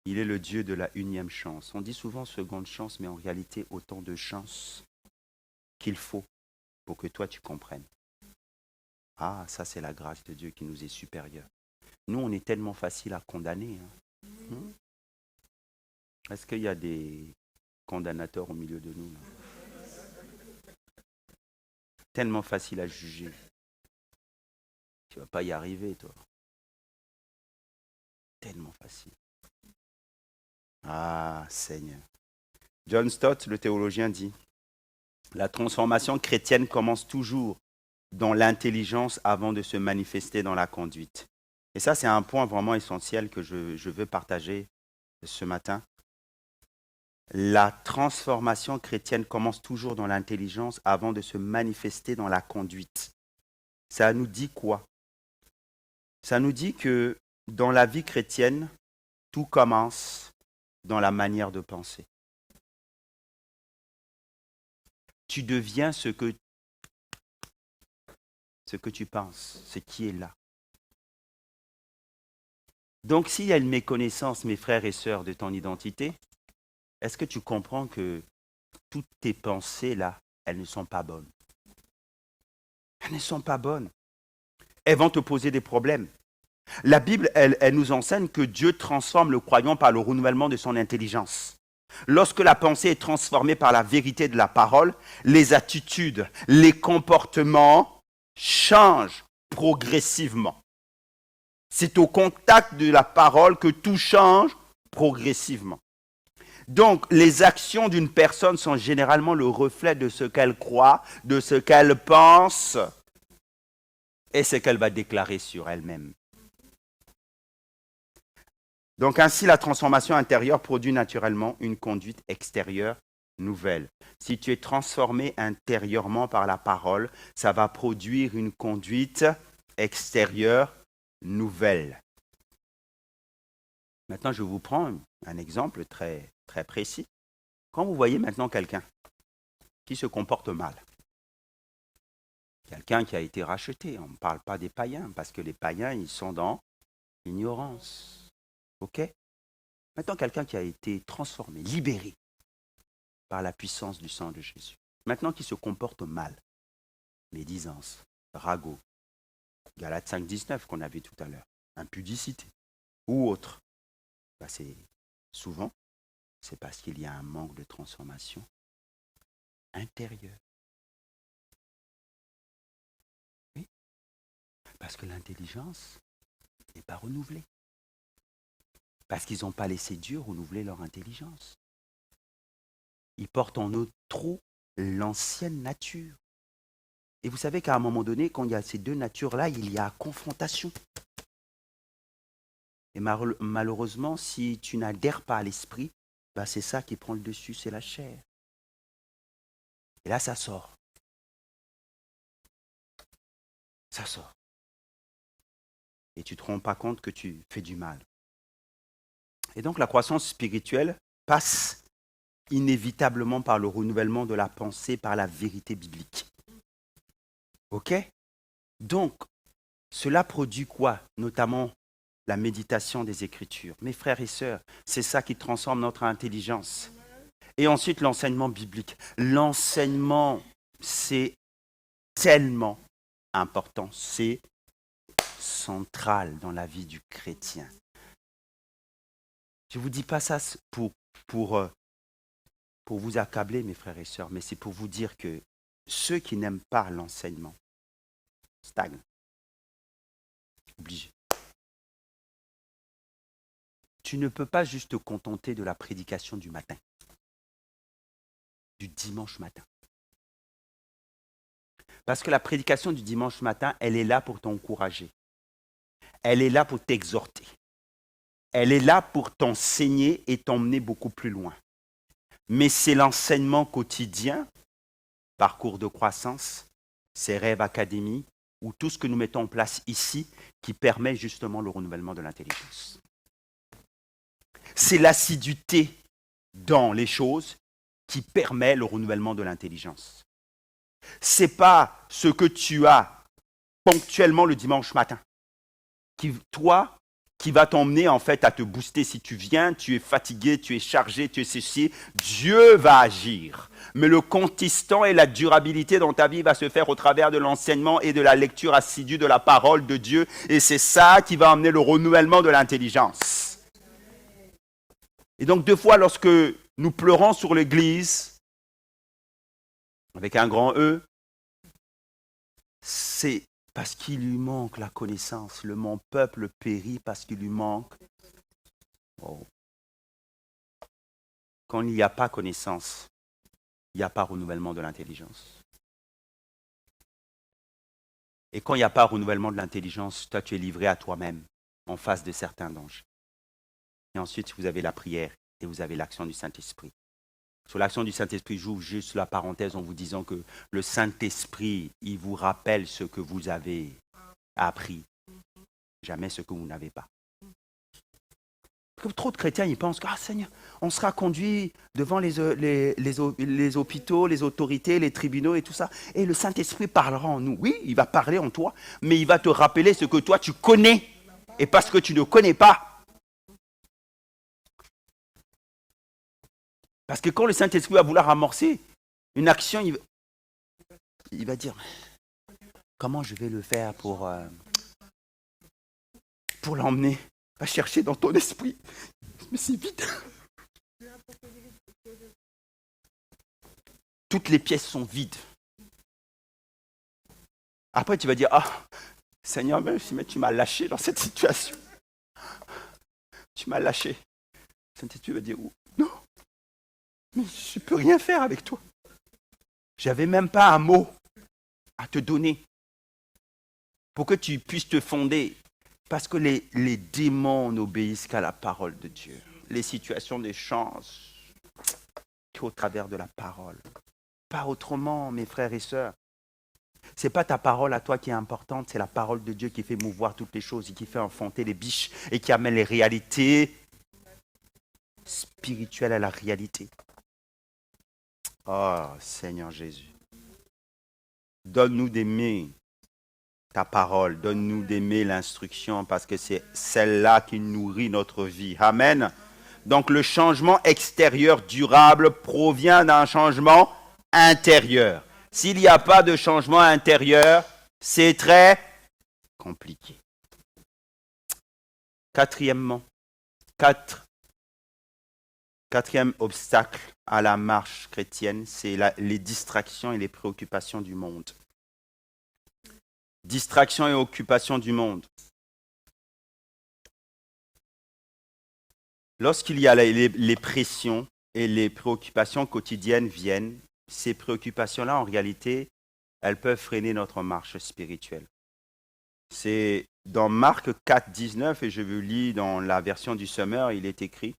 Il est le Dieu de la 1e chance. On dit souvent seconde chance, mais en réalité autant de chances qu'il faut pour que toi tu comprennes. Ah, ça c'est la grâce de Dieu qui nous est supérieure. Nous, on est tellement facile à condamner. Est-ce qu'il y a des condamnateurs au milieu de nous là? Tellement facile à juger. Tu ne vas pas y arriver, toi. Tellement facile. Ah, Seigneur. John Stott, le théologien, dit, la transformation chrétienne commence toujours dans l'intelligence avant de se manifester dans la conduite. Et ça, c'est un point vraiment essentiel que je veux partager ce matin. La transformation chrétienne commence toujours dans l'intelligence avant de se manifester dans la conduite. Ça nous dit quoi? Ça nous dit que dans la vie chrétienne, tout commence dans la manière de penser. Tu deviens ce que tu penses, ce qui est là. Donc s'il y a une méconnaissance, mes frères et sœurs, de ton identité, est-ce que tu comprends que toutes tes pensées là, elles ne sont pas bonnes? Elles ne sont pas bonnes. Elles vont te poser des problèmes. La Bible, elle nous enseigne que Dieu transforme le croyant par le renouvellement de son intelligence. Lorsque la pensée est transformée par la vérité de la parole, les attitudes, les comportements changent progressivement. C'est au contact de la parole que tout change progressivement. Donc, les actions d'une personne sont généralement le reflet de ce qu'elle croit, de ce qu'elle pense et ce qu'elle va déclarer sur elle-même. Donc, ainsi, la transformation intérieure produit naturellement une conduite extérieure nouvelle. Si tu es transformé intérieurement par la parole, ça va produire une conduite extérieure nouvelle. Maintenant, je vous prends un exemple très précis. Quand vous voyez maintenant quelqu'un qui se comporte mal, quelqu'un qui a été racheté, on ne parle pas des païens, parce que les païens, ils sont dans l'ignorance. OK? Maintenant, quelqu'un qui a été transformé, libéré par la puissance du sang de Jésus. Maintenant, qui se comporte mal, médisance, ragot, Galates 5, 19 qu'on a vu tout à l'heure, impudicité ou autre. Souvent, c'est parce qu'il y a un manque de transformation intérieure. Oui, parce que l'intelligence n'est pas renouvelée. Parce qu'ils n'ont pas laissé Dieu renouveler leur intelligence. Ils portent en eux trop l'ancienne nature. Et vous savez qu'à un moment donné, quand il y a ces deux natures-là, il y a confrontation. Et malheureusement, si tu n'adhères pas à l'esprit, c'est ça qui prend le dessus, c'est la chair. Et là, ça sort. Ça sort. Et tu ne te rends pas compte que tu fais du mal. Et donc la croissance spirituelle passe inévitablement par le renouvellement de la pensée, par la vérité biblique. OK? Donc, cela produit quoi? Notamment la méditation des Écritures. Mes frères et sœurs, c'est ça qui transforme notre intelligence. Et ensuite, l'enseignement biblique. L'enseignement, c'est tellement important. C'est central dans la vie du chrétien. Je ne vous dis pas ça pour vous accabler, mes frères et sœurs, mais c'est pour vous dire que ceux qui n'aiment pas l'enseignement stagnent. Obligé. Tu ne peux pas juste te contenter de la prédication du matin, du dimanche matin. Parce que la prédication du dimanche matin, elle est là pour t'encourager. Elle est là pour t'exhorter. Elle est là pour t'enseigner et t'emmener beaucoup plus loin. Mais c'est l'enseignement quotidien, parcours de croissance, ces rêves académiques, ou tout ce que nous mettons en place ici qui permet justement le renouvellement de l'intelligence. C'est l'assiduité dans les choses qui permet le renouvellement de l'intelligence. Ce n'est pas ce que tu as ponctuellement le dimanche matin qui va t'emmener en fait à te booster. Si tu viens, tu es fatigué, tu es chargé, tu es ceci, Dieu va agir. Mais le consistant et la durabilité dans ta vie va se faire au travers de l'enseignement et de la lecture assidue de la parole de Dieu. Et c'est ça qui va amener le renouvellement de l'intelligence. Et donc, deux fois, lorsque nous pleurons sur l'Église, avec un grand E, c'est Parce qu'il lui manque la connaissance. Mon peuple périt parce qu'il lui manque. Oh. Quand il n'y a pas connaissance, il n'y a pas renouvellement de l'intelligence. Et quand il n'y a pas renouvellement de l'intelligence, toi, tu es livré à toi-même en face de certains dangers. Et ensuite, vous avez la prière et vous avez l'action du Saint-Esprit. Sur l'action du Saint-Esprit, j'ouvre juste la parenthèse en vous disant que le Saint-Esprit, il vous rappelle ce que vous avez appris, jamais ce que vous n'avez pas. Parce que trop de chrétiens, ils pensent que, Seigneur, on sera conduit devant les hôpitaux, les autorités, les tribunaux et tout ça. Et le Saint-Esprit parlera en nous. Oui, il va parler en toi, mais il va te rappeler ce que toi, tu connais. Et parce que tu ne connais pas. Parce que quand le Saint-Esprit va vouloir amorcer une action, il va dire, comment je vais le faire pour l'emmener? Va chercher dans ton esprit. Mais c'est vite. Toutes les pièces sont vides. Après, tu vas dire, Seigneur, mais tu m'as lâché dans cette situation. Tu m'as lâché. Saint-Esprit va dire, non, mais je ne peux rien faire avec toi. J'avais même pas un mot à te donner pour que tu puisses te fonder. Parce que les démons n'obéissent qu'à la parole de Dieu. Les situations ne changent qu'au travers de la parole. Pas autrement, mes frères et sœurs. Ce n'est pas ta parole à toi qui est importante, c'est la parole de Dieu qui fait mouvoir toutes les choses et qui fait enfanter les biches et qui amène les réalités spirituelles à la réalité. Oh, Seigneur Jésus. Donne-nous d'aimer ta parole, donne-nous d'aimer l'instruction parce que c'est celle-là qui nourrit notre vie. Amen. Donc le changement extérieur durable provient d'un changement intérieur. S'il n'y a pas de changement intérieur, c'est très compliqué. Quatrièmement, quatrième obstacle à la marche chrétienne, c'est les distractions et les préoccupations du monde. Distraction et occupation du monde. Lorsqu'il y a les pressions et les préoccupations quotidiennes viennent, ces préoccupations-là, en réalité, elles peuvent freiner notre marche spirituelle. C'est dans Marc 4, 19, et je vous lis dans la version du Summer, il est écrit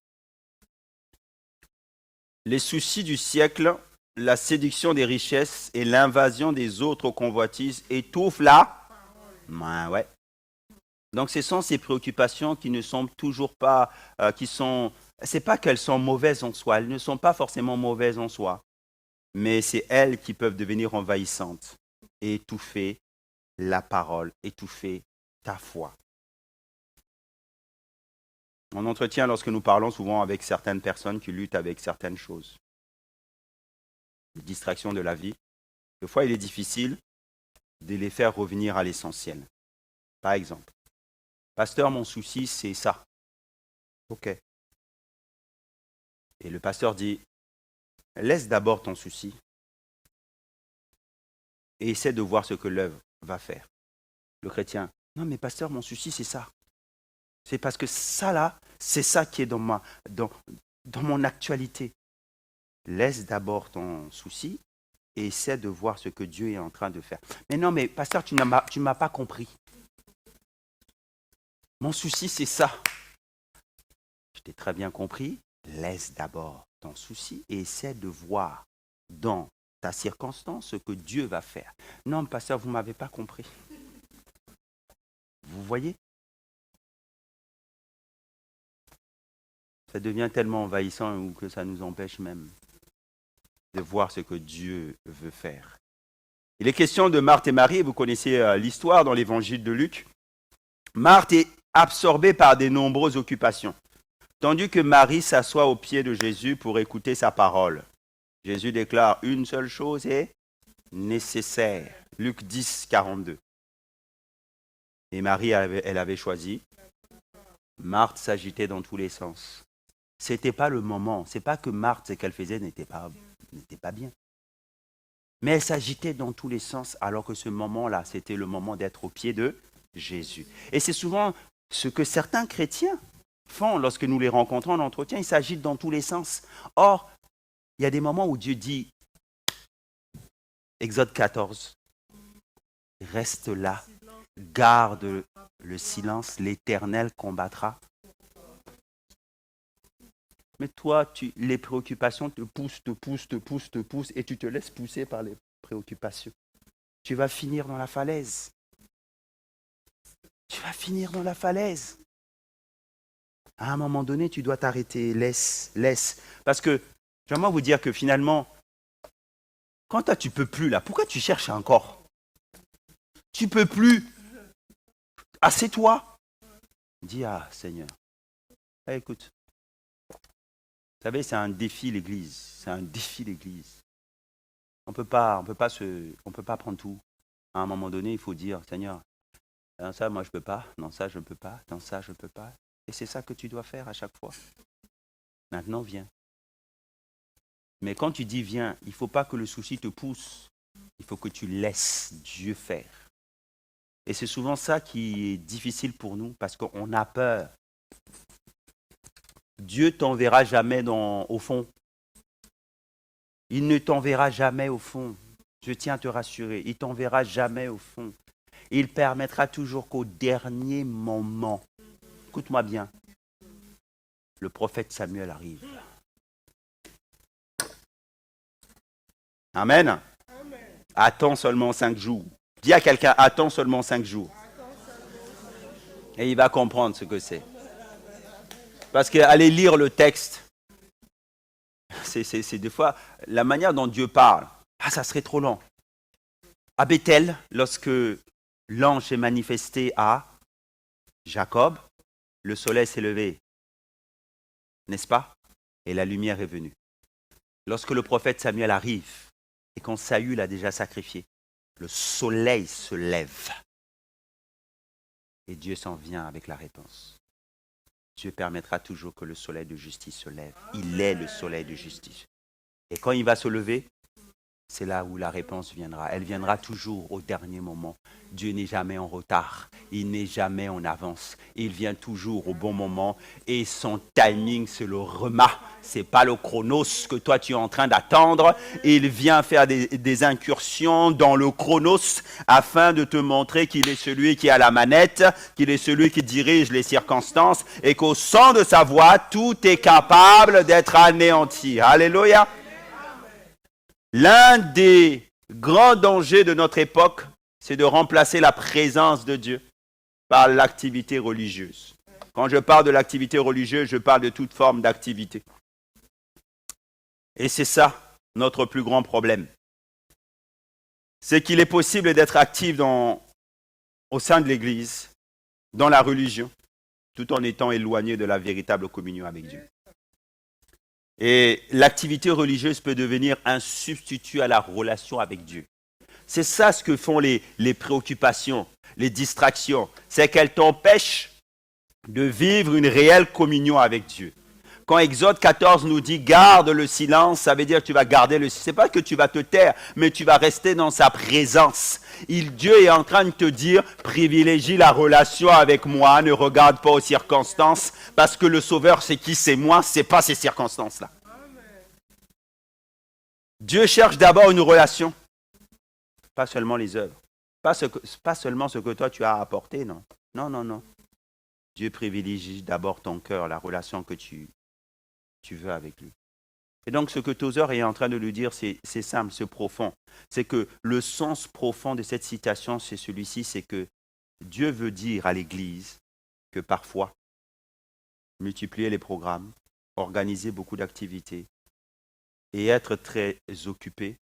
« Les soucis du siècle, la séduction des richesses et l'invasion des autres convoitises étouffent la... » Ouais. Donc ce sont ces préoccupations qui ne sont toujours pas... c'est pas qu'elles sont mauvaises en soi, elles ne sont pas forcément mauvaises en soi, mais c'est elles qui peuvent devenir envahissantes et étouffer la parole, étouffer ta foi. En entretien, lorsque nous parlons souvent avec certaines personnes qui luttent avec certaines choses, les distractions de la vie, des fois il est difficile de les faire revenir à l'essentiel. Par exemple, pasteur, mon souci c'est ça. Ok. Et le pasteur dit, laisse d'abord ton souci et essaie de voir ce que l'œuvre va faire. Le chrétien, non mais pasteur, mon souci c'est ça. C'est parce que ça là, c'est ça qui est dans mon actualité. Laisse d'abord ton souci et essaie de voir ce que Dieu est en train de faire. Mais non, mais pasteur, tu ne m'as pas compris. Mon souci, c'est ça. Je t'ai très bien compris. Laisse d'abord ton souci et essaie de voir dans ta circonstance ce que Dieu va faire. Non, pasteur, vous ne m'avez pas compris. Vous voyez? Ça devient tellement envahissant que ça nous empêche même de voir ce que Dieu veut faire. Il est question de Marthe et Marie, vous connaissez l'histoire dans l'évangile de Luc. Marthe est absorbée par de nombreuses occupations, tandis que Marie s'assoit aux pieds de Jésus pour écouter sa parole. Jésus déclare, une seule chose est nécessaire. Luc 10, 42. Et Marie, elle avait choisi. Marthe s'agitait dans tous les sens. C'était pas le moment. C'est pas que Marthe, ce qu'elle faisait n'était pas bien. Mais elle s'agitait dans tous les sens, alors que ce moment-là, c'était le moment d'être au pied de Jésus. Et c'est souvent ce que certains chrétiens font lorsque nous les rencontrons en entretien. Ils s'agitent dans tous les sens. Or, il y a des moments où Dieu dit, Exode 14, reste là, garde le silence, l'Éternel combattra. Mais toi, les préoccupations te poussent, et tu te laisses pousser par les préoccupations. Tu vas finir dans la falaise. Tu vas finir dans la falaise. À un moment donné, tu dois t'arrêter. Laisse. Parce que, j'aimerais vous dire que finalement, quand toi, tu peux plus là, pourquoi tu cherches encore? Tu peux plus. Assieds-toi. Dis, Seigneur, écoute. Vous savez, c'est un défi l'Église. C'est un défi l'Église. On peut pas prendre tout. À un moment donné, il faut dire, Seigneur, dans ça, moi, je peux pas. Dans ça, je ne peux pas. Dans ça, je ne peux pas. Et c'est ça que tu dois faire à chaque fois. Maintenant, viens. Mais quand tu dis viens, il ne faut pas que le souci te pousse. Il faut que tu laisses Dieu faire. Et c'est souvent ça qui est difficile pour nous parce qu'on a peur. Dieu t'enverra jamais au fond. Il ne t'enverra jamais au fond. Je tiens à te rassurer. Il ne t'enverra jamais au fond. Il permettra toujours qu'au dernier moment, écoute-moi bien, le prophète Samuel arrive. Amen. Attends seulement 5 jours. Dis à quelqu'un, attends seulement 5 jours. Et il va comprendre ce que c'est. Parce qu'aller lire le texte, c'est des fois la manière dont Dieu parle. Ça serait trop long. À Bethel, lorsque l'ange s'est manifesté à Jacob, le soleil s'est levé. N'est-ce pas? Et la lumière est venue. Lorsque le prophète Samuel arrive, et quand Saül a déjà sacrifié, le soleil se lève. Et Dieu s'en vient avec la réponse. Dieu permettra toujours que le soleil de justice se lève. Il est le soleil de justice. Et quand il va se lever, c'est là où la réponse viendra. Elle viendra toujours au dernier moment. Dieu n'est jamais en retard. Il n'est jamais en avance. Il vient toujours au bon moment. Et son timing, c'est le remas. Ce n'est pas le chronos que toi tu es en train d'attendre. Il vient faire des incursions dans le chronos afin de te montrer qu'il est celui qui a la manette, qu'il est celui qui dirige les circonstances et qu'au son de sa voix, tout est capable d'être anéanti. Alléluia. L'un des grands dangers de notre époque, c'est de remplacer la présence de Dieu par l'activité religieuse. Quand je parle de l'activité religieuse, je parle de toute forme d'activité. Et c'est ça notre plus grand problème. C'est qu'il est possible d'être actif au sein de l'Église, dans la religion, tout en étant éloigné de la véritable communion avec Dieu. Et l'activité religieuse peut devenir un substitut à la relation avec Dieu. C'est ça ce que font les préoccupations, les distractions. C'est qu'elles t'empêchent de vivre une réelle communion avec Dieu. Quand Exode 14 nous dit « garde le silence », ça veut dire que tu vas garder le silence. Ce n'est pas que tu vas te taire, mais tu vas rester dans sa présence. Dieu est en train de te dire « privilégie la relation avec moi, ne regarde pas aux circonstances, parce que le Sauveur, c'est qui? C'est moi, ce n'est pas ces circonstances-là. » Dieu cherche d'abord une relation, pas seulement les œuvres. Pas seulement ce que toi tu as apporté, non. Non. Dieu privilégie d'abord ton cœur, la relation que tu veux avec lui. Et donc ce que Tozer est en train de lui dire, c'est simple, c'est profond. C'est que le sens profond de cette citation, c'est celui-ci, c'est que Dieu veut dire à l'Église que parfois, multiplier les programmes, organiser beaucoup d'activités et être très occupé,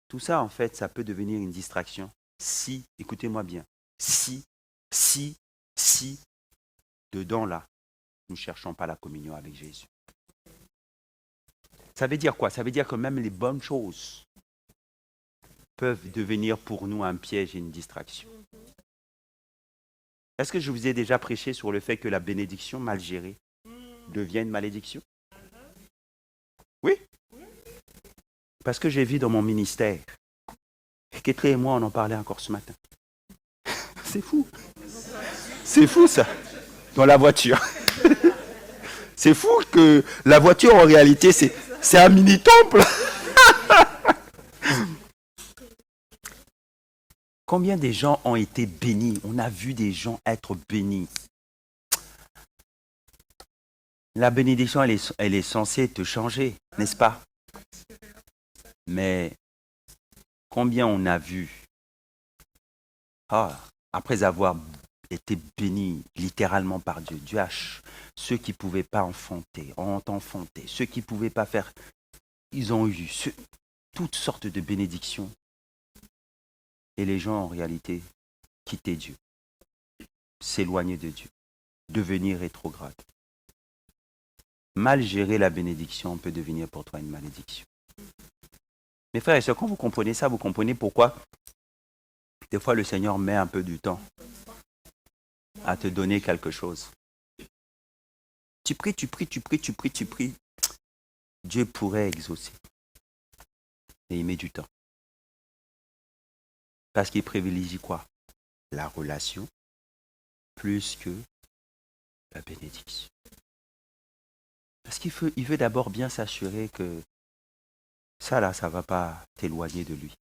tout ça en fait, ça peut devenir une distraction si, écoutez-moi bien, si, dedans là, nous ne cherchons pas la communion avec Jésus. Ça veut dire quoi? Ça veut dire que même les bonnes choses peuvent devenir pour nous un piège et une distraction. Est-ce que je vous ai déjà prêché sur le fait que la bénédiction mal gérée devient une malédiction? Oui. Parce que j'ai vu dans mon ministère Ketri et moi, on en parlait encore ce matin. C'est fou. C'est fou ça. Dans la voiture. C'est fou que la voiture, en réalité, c'est un mini-temple. Combien de gens ont été bénis? On a vu des gens être bénis. La bénédiction, elle est censée te changer, n'est-ce pas? Mais combien on a vu, après avoir été bénis littéralement par Dieu, ceux qui ne pouvaient pas enfanter, ont enfanté, ceux qui ne pouvaient pas faire, ils ont eu toutes sortes de bénédictions. Et les gens, en réalité, quittaient Dieu, s'éloigner de Dieu, devenir rétrograde. Mal gérer la bénédiction peut devenir pour toi une malédiction. Mes frères et sœurs, quand vous comprenez ça, vous comprenez pourquoi des fois le Seigneur met un peu du temps à te donner quelque chose. Tu pries. Dieu pourrait exaucer. Et il met du temps. Parce qu'il privilégie quoi? La relation plus que la bénédiction. Parce qu'il veut d'abord bien s'assurer que ça là, ça ne va pas t'éloigner de lui.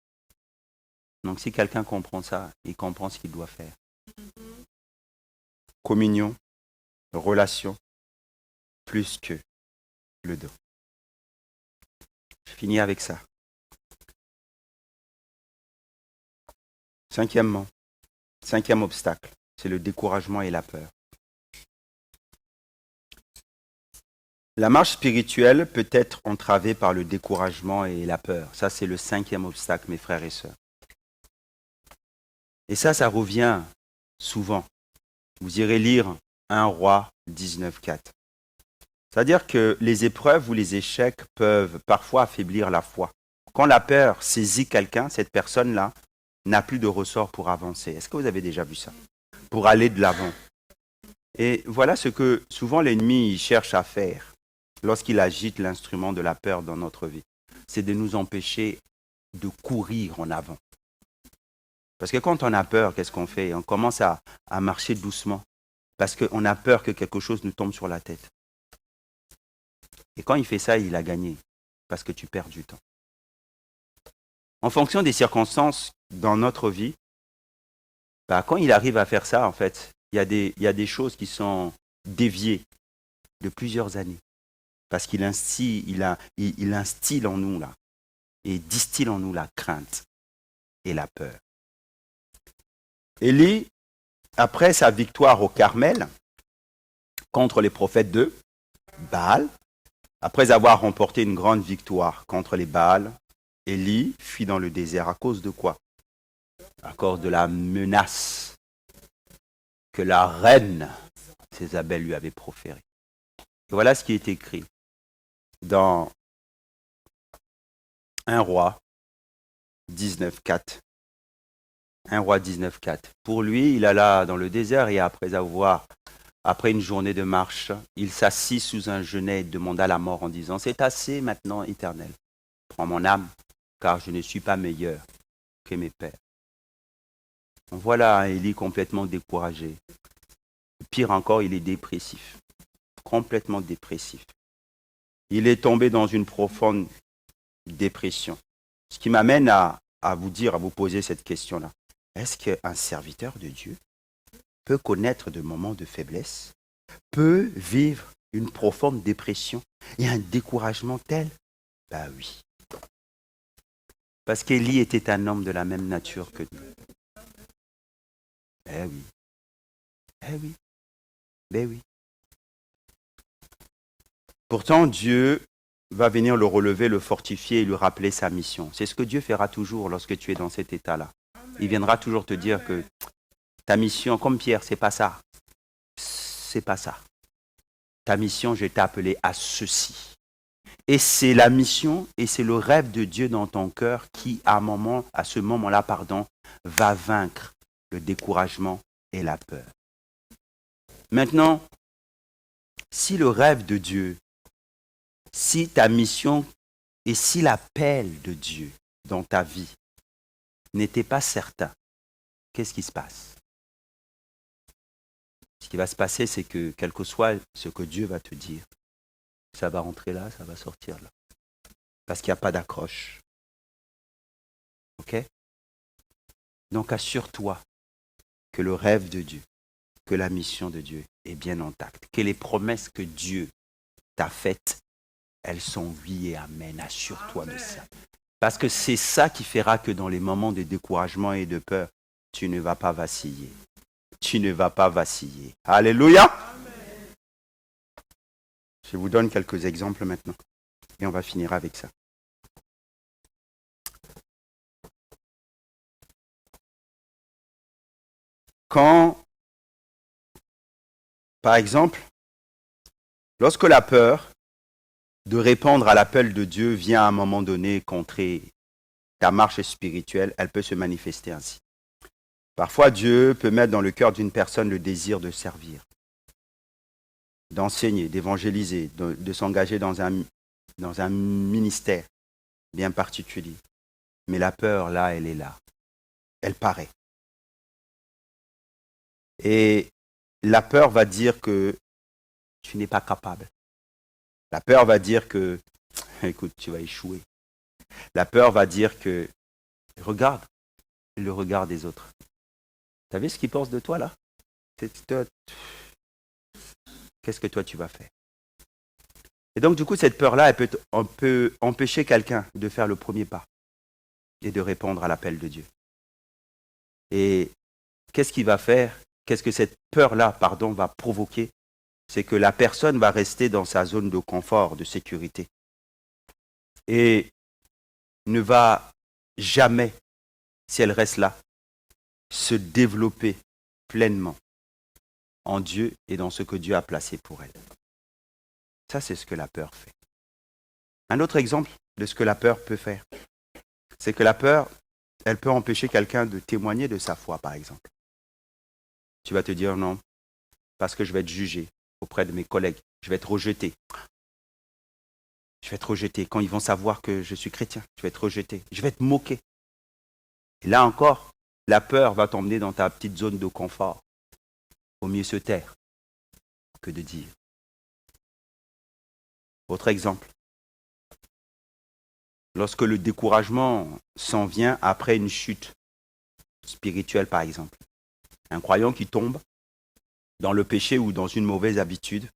Donc si quelqu'un comprend ça, il comprend ce qu'il doit faire. Communion, relation, plus que le don. Je finis avec ça. Cinquième obstacle, c'est le découragement et la peur. La marche spirituelle peut être entravée par le découragement et la peur. Ça, c'est le 5e obstacle, mes frères et sœurs. Et ça revient souvent. Vous irez lire 1 Roi 19,4. C'est-à-dire que les épreuves ou les échecs peuvent parfois affaiblir la foi. Quand la peur saisit quelqu'un, cette personne-là n'a plus de ressort pour avancer. Est-ce que vous avez déjà vu ça? Pour aller de l'avant. Et voilà ce que souvent l'ennemi cherche à faire lorsqu'il agite l'instrument de la peur dans notre vie. C'est de nous empêcher de courir en avant. Parce que quand on a peur, qu'est-ce qu'on fait? On commence à marcher doucement. Parce qu'on a peur que quelque chose nous tombe sur la tête. Et quand il fait ça, il a gagné. Parce que tu perds du temps. En fonction des circonstances dans notre vie, quand il arrive à faire ça, en fait, il y a des choses qui sont déviées de plusieurs années. Parce qu'il instille en nous là, et distille en nous la crainte et la peur. Élie, après sa victoire au Carmel, contre les prophètes de Baal, après avoir remporté une grande victoire contre les Baals, Élie fuit dans le désert à cause de quoi? À cause de la menace que la reine Jézabel lui avait proférée. Et voilà ce qui est écrit dans 1 Roi 19,4. 1 Roi 19,4. Pour lui, il alla dans le désert et après une journée de marche, il s'assit sous un genêt et demanda la mort en disant: c'est assez maintenant, Éternel. Prends mon âme, car je ne suis pas meilleur que mes pères. Voilà Élie complètement découragé. Pire encore, il est dépressif. Complètement dépressif. Il est tombé dans une profonde dépression. Ce qui m'amène à vous poser cette question-là. Est-ce qu'un serviteur de Dieu peut connaître des moments de faiblesse, peut vivre une profonde dépression et un découragement tel? Oui. Parce qu'Élie était un homme de la même nature que nous. Oui. Pourtant, Dieu va venir le relever, le fortifier et lui rappeler sa mission. C'est ce que Dieu fera toujours lorsque tu es dans cet état-là. Il viendra toujours te dire que ta mission, comme Pierre, c'est pas ça. C'est pas ça. Ta mission, je t'ai appelé à ceci. Et c'est la mission et c'est le rêve de Dieu dans ton cœur qui, à ce moment-là, va vaincre le découragement et la peur. Maintenant, si le rêve de Dieu, si ta mission et si l'appel de Dieu dans ta vie n'était pas certain, qu'est-ce qui se passe? Ce qui va se passer, c'est que quel que soit ce que Dieu va te dire, ça va rentrer là, ça va sortir là. Parce qu'il n'y a pas d'accroche. Ok? Donc assure-toi que le rêve de Dieu, que la mission de Dieu est bien intacte, que les promesses que Dieu t'a faites, elles sont oui et amen. Assure-toi de ça. Parce que c'est ça qui fera que dans les moments de découragement et de peur, tu ne vas pas vaciller. Tu ne vas pas vaciller. Alléluia! Je vous donne quelques exemples maintenant. Et on va finir avec ça. Quand, par exemple, lorsque la peur de répondre à l'appel de Dieu vient à un moment donné contrer ta marche spirituelle, elle peut se manifester ainsi. Parfois, Dieu peut mettre dans le cœur d'une personne le désir de servir, d'enseigner, d'évangéliser, de s'engager dans un ministère bien particulier. Mais la peur, là, elle est là. Elle paraît. Et la peur va dire que tu n'es pas capable. La peur va dire que, écoute, tu vas échouer. La peur va dire que, regarde le regard des autres. Tu as vu ce qu'ils pensent de toi, là? Qu'est-ce que toi, tu vas faire? Et donc, du coup, cette peur-là, elle peut empêcher quelqu'un de faire le premier pas et de répondre à l'appel de Dieu. Et qu'est-ce qu'il va faire? Qu'est-ce que cette peur-là, va provoquer? C'est que la personne va rester dans sa zone de confort, de sécurité. Et ne va jamais, si elle reste là, se développer pleinement en Dieu et dans ce que Dieu a placé pour elle. Ça, c'est ce que la peur fait. Un autre exemple de ce que la peur peut faire, c'est que la peur, elle peut empêcher quelqu'un de témoigner de sa foi, par exemple. Tu vas te dire non, parce que je vais être jugé auprès de mes collègues. Je vais être rejeté. Je vais être rejeté. Quand ils vont savoir que je suis chrétien, je vais être rejeté. Je vais être moqué. Et là encore, la peur va t'emmener dans ta petite zone de confort. Au mieux se taire que de dire. Autre exemple. Lorsque le découragement s'en vient après une chute spirituelle, par exemple. Un croyant qui tombe dans le péché ou dans une mauvaise habitude,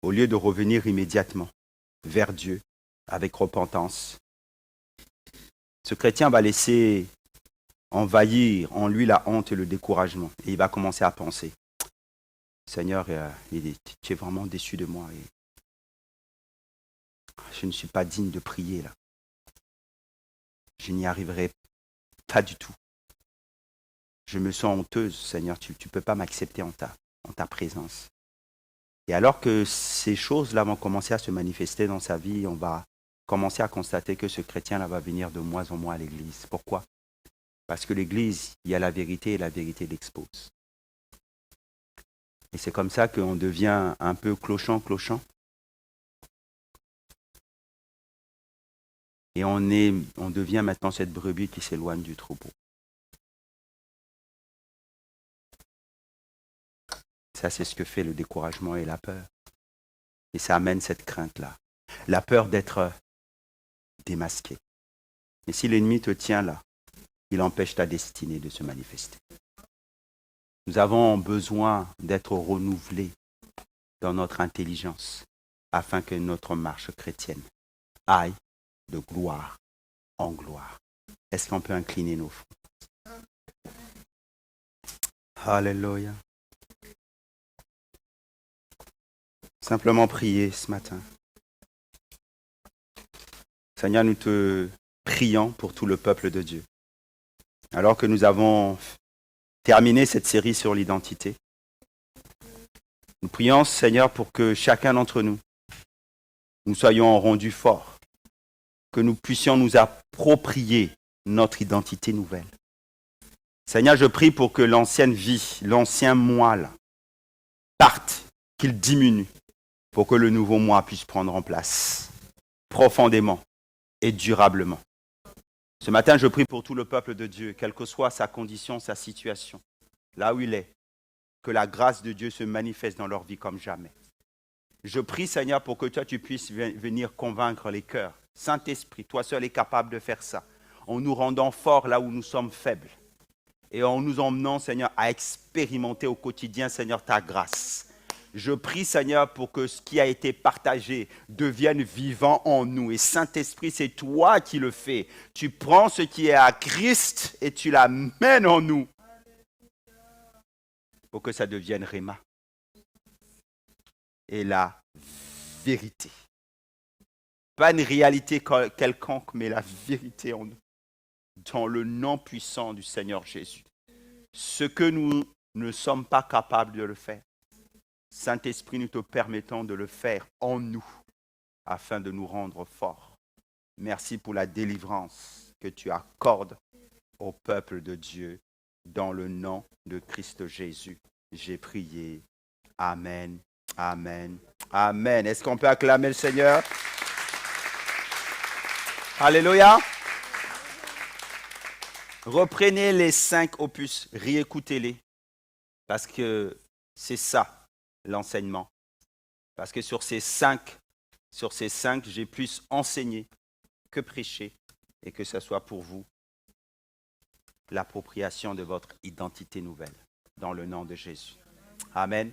au lieu de revenir immédiatement vers Dieu avec repentance, ce chrétien va laisser envahir en lui la honte et le découragement. Et il va commencer à penser, Seigneur, tu es vraiment déçu de moi. Et je ne suis pas digne de prier là. Je n'y arriverai pas du tout. Je me sens honteuse, Seigneur, tu ne peux pas m'accepter en ta présence. Et alors que ces choses-là vont commencer à se manifester dans sa vie, on va commencer à constater que ce chrétien-là va venir de moins en moins à l'église. Pourquoi? Parce que l'église, il y a la vérité et la vérité l'expose. Et c'est comme ça qu'on devient un peu clochant. Et on devient maintenant cette brebis qui s'éloigne du troupeau. Ça, c'est ce que fait le découragement et la peur. Et ça amène cette crainte-là. La peur d'être démasqué. Et si l'ennemi te tient là, il empêche ta destinée de se manifester. Nous avons besoin d'être renouvelés dans notre intelligence afin que notre marche chrétienne aille de gloire en gloire. Est-ce qu'on peut incliner nos fronts? Alléluia. Simplement prier ce matin. Seigneur, nous te prions pour tout le peuple de Dieu. Alors que nous avons terminé cette série sur l'identité, nous prions, Seigneur, pour que chacun d'entre nous soyons rendus forts, que nous puissions nous approprier notre identité nouvelle. Seigneur, je prie pour que l'ancienne vie, l'ancien moi là, parte, qu'il diminue, pour que le nouveau moi puisse prendre en place profondément et durablement. Ce matin, je prie pour tout le peuple de Dieu, quelle que soit sa condition, sa situation, là où il est, que la grâce de Dieu se manifeste dans leur vie comme jamais. Je prie, Seigneur, pour que toi, tu puisses venir convaincre les cœurs. Saint-Esprit, toi seul es capable de faire ça, en nous rendant forts là où nous sommes faibles et en nous emmenant, Seigneur, à expérimenter au quotidien, Seigneur, ta grâce. Je prie, Seigneur, pour que ce qui a été partagé devienne vivant en nous. Et Saint-Esprit, c'est toi qui le fais. Tu prends ce qui est à Christ et tu l'amènes en nous pour que ça devienne Réma. Et la vérité. Pas une réalité quelconque, mais la vérité en nous. Dans le nom puissant du Seigneur Jésus. Ce que nous ne sommes pas capables de le faire. Saint-Esprit, nous te permettons de le faire en nous, afin de nous rendre forts. Merci pour la délivrance que tu accordes au peuple de Dieu, dans le nom de Christ Jésus. J'ai prié. Amen, amen, amen. Est-ce qu'on peut acclamer le Seigneur? Alléluia. Reprenez les 5 opus, réécoutez-les, parce que c'est ça. L'enseignement. Parce que sur ces 5, j'ai plus enseigné que prêché et que ce soit pour vous l'appropriation de votre identité nouvelle dans le nom de Jésus. Amen.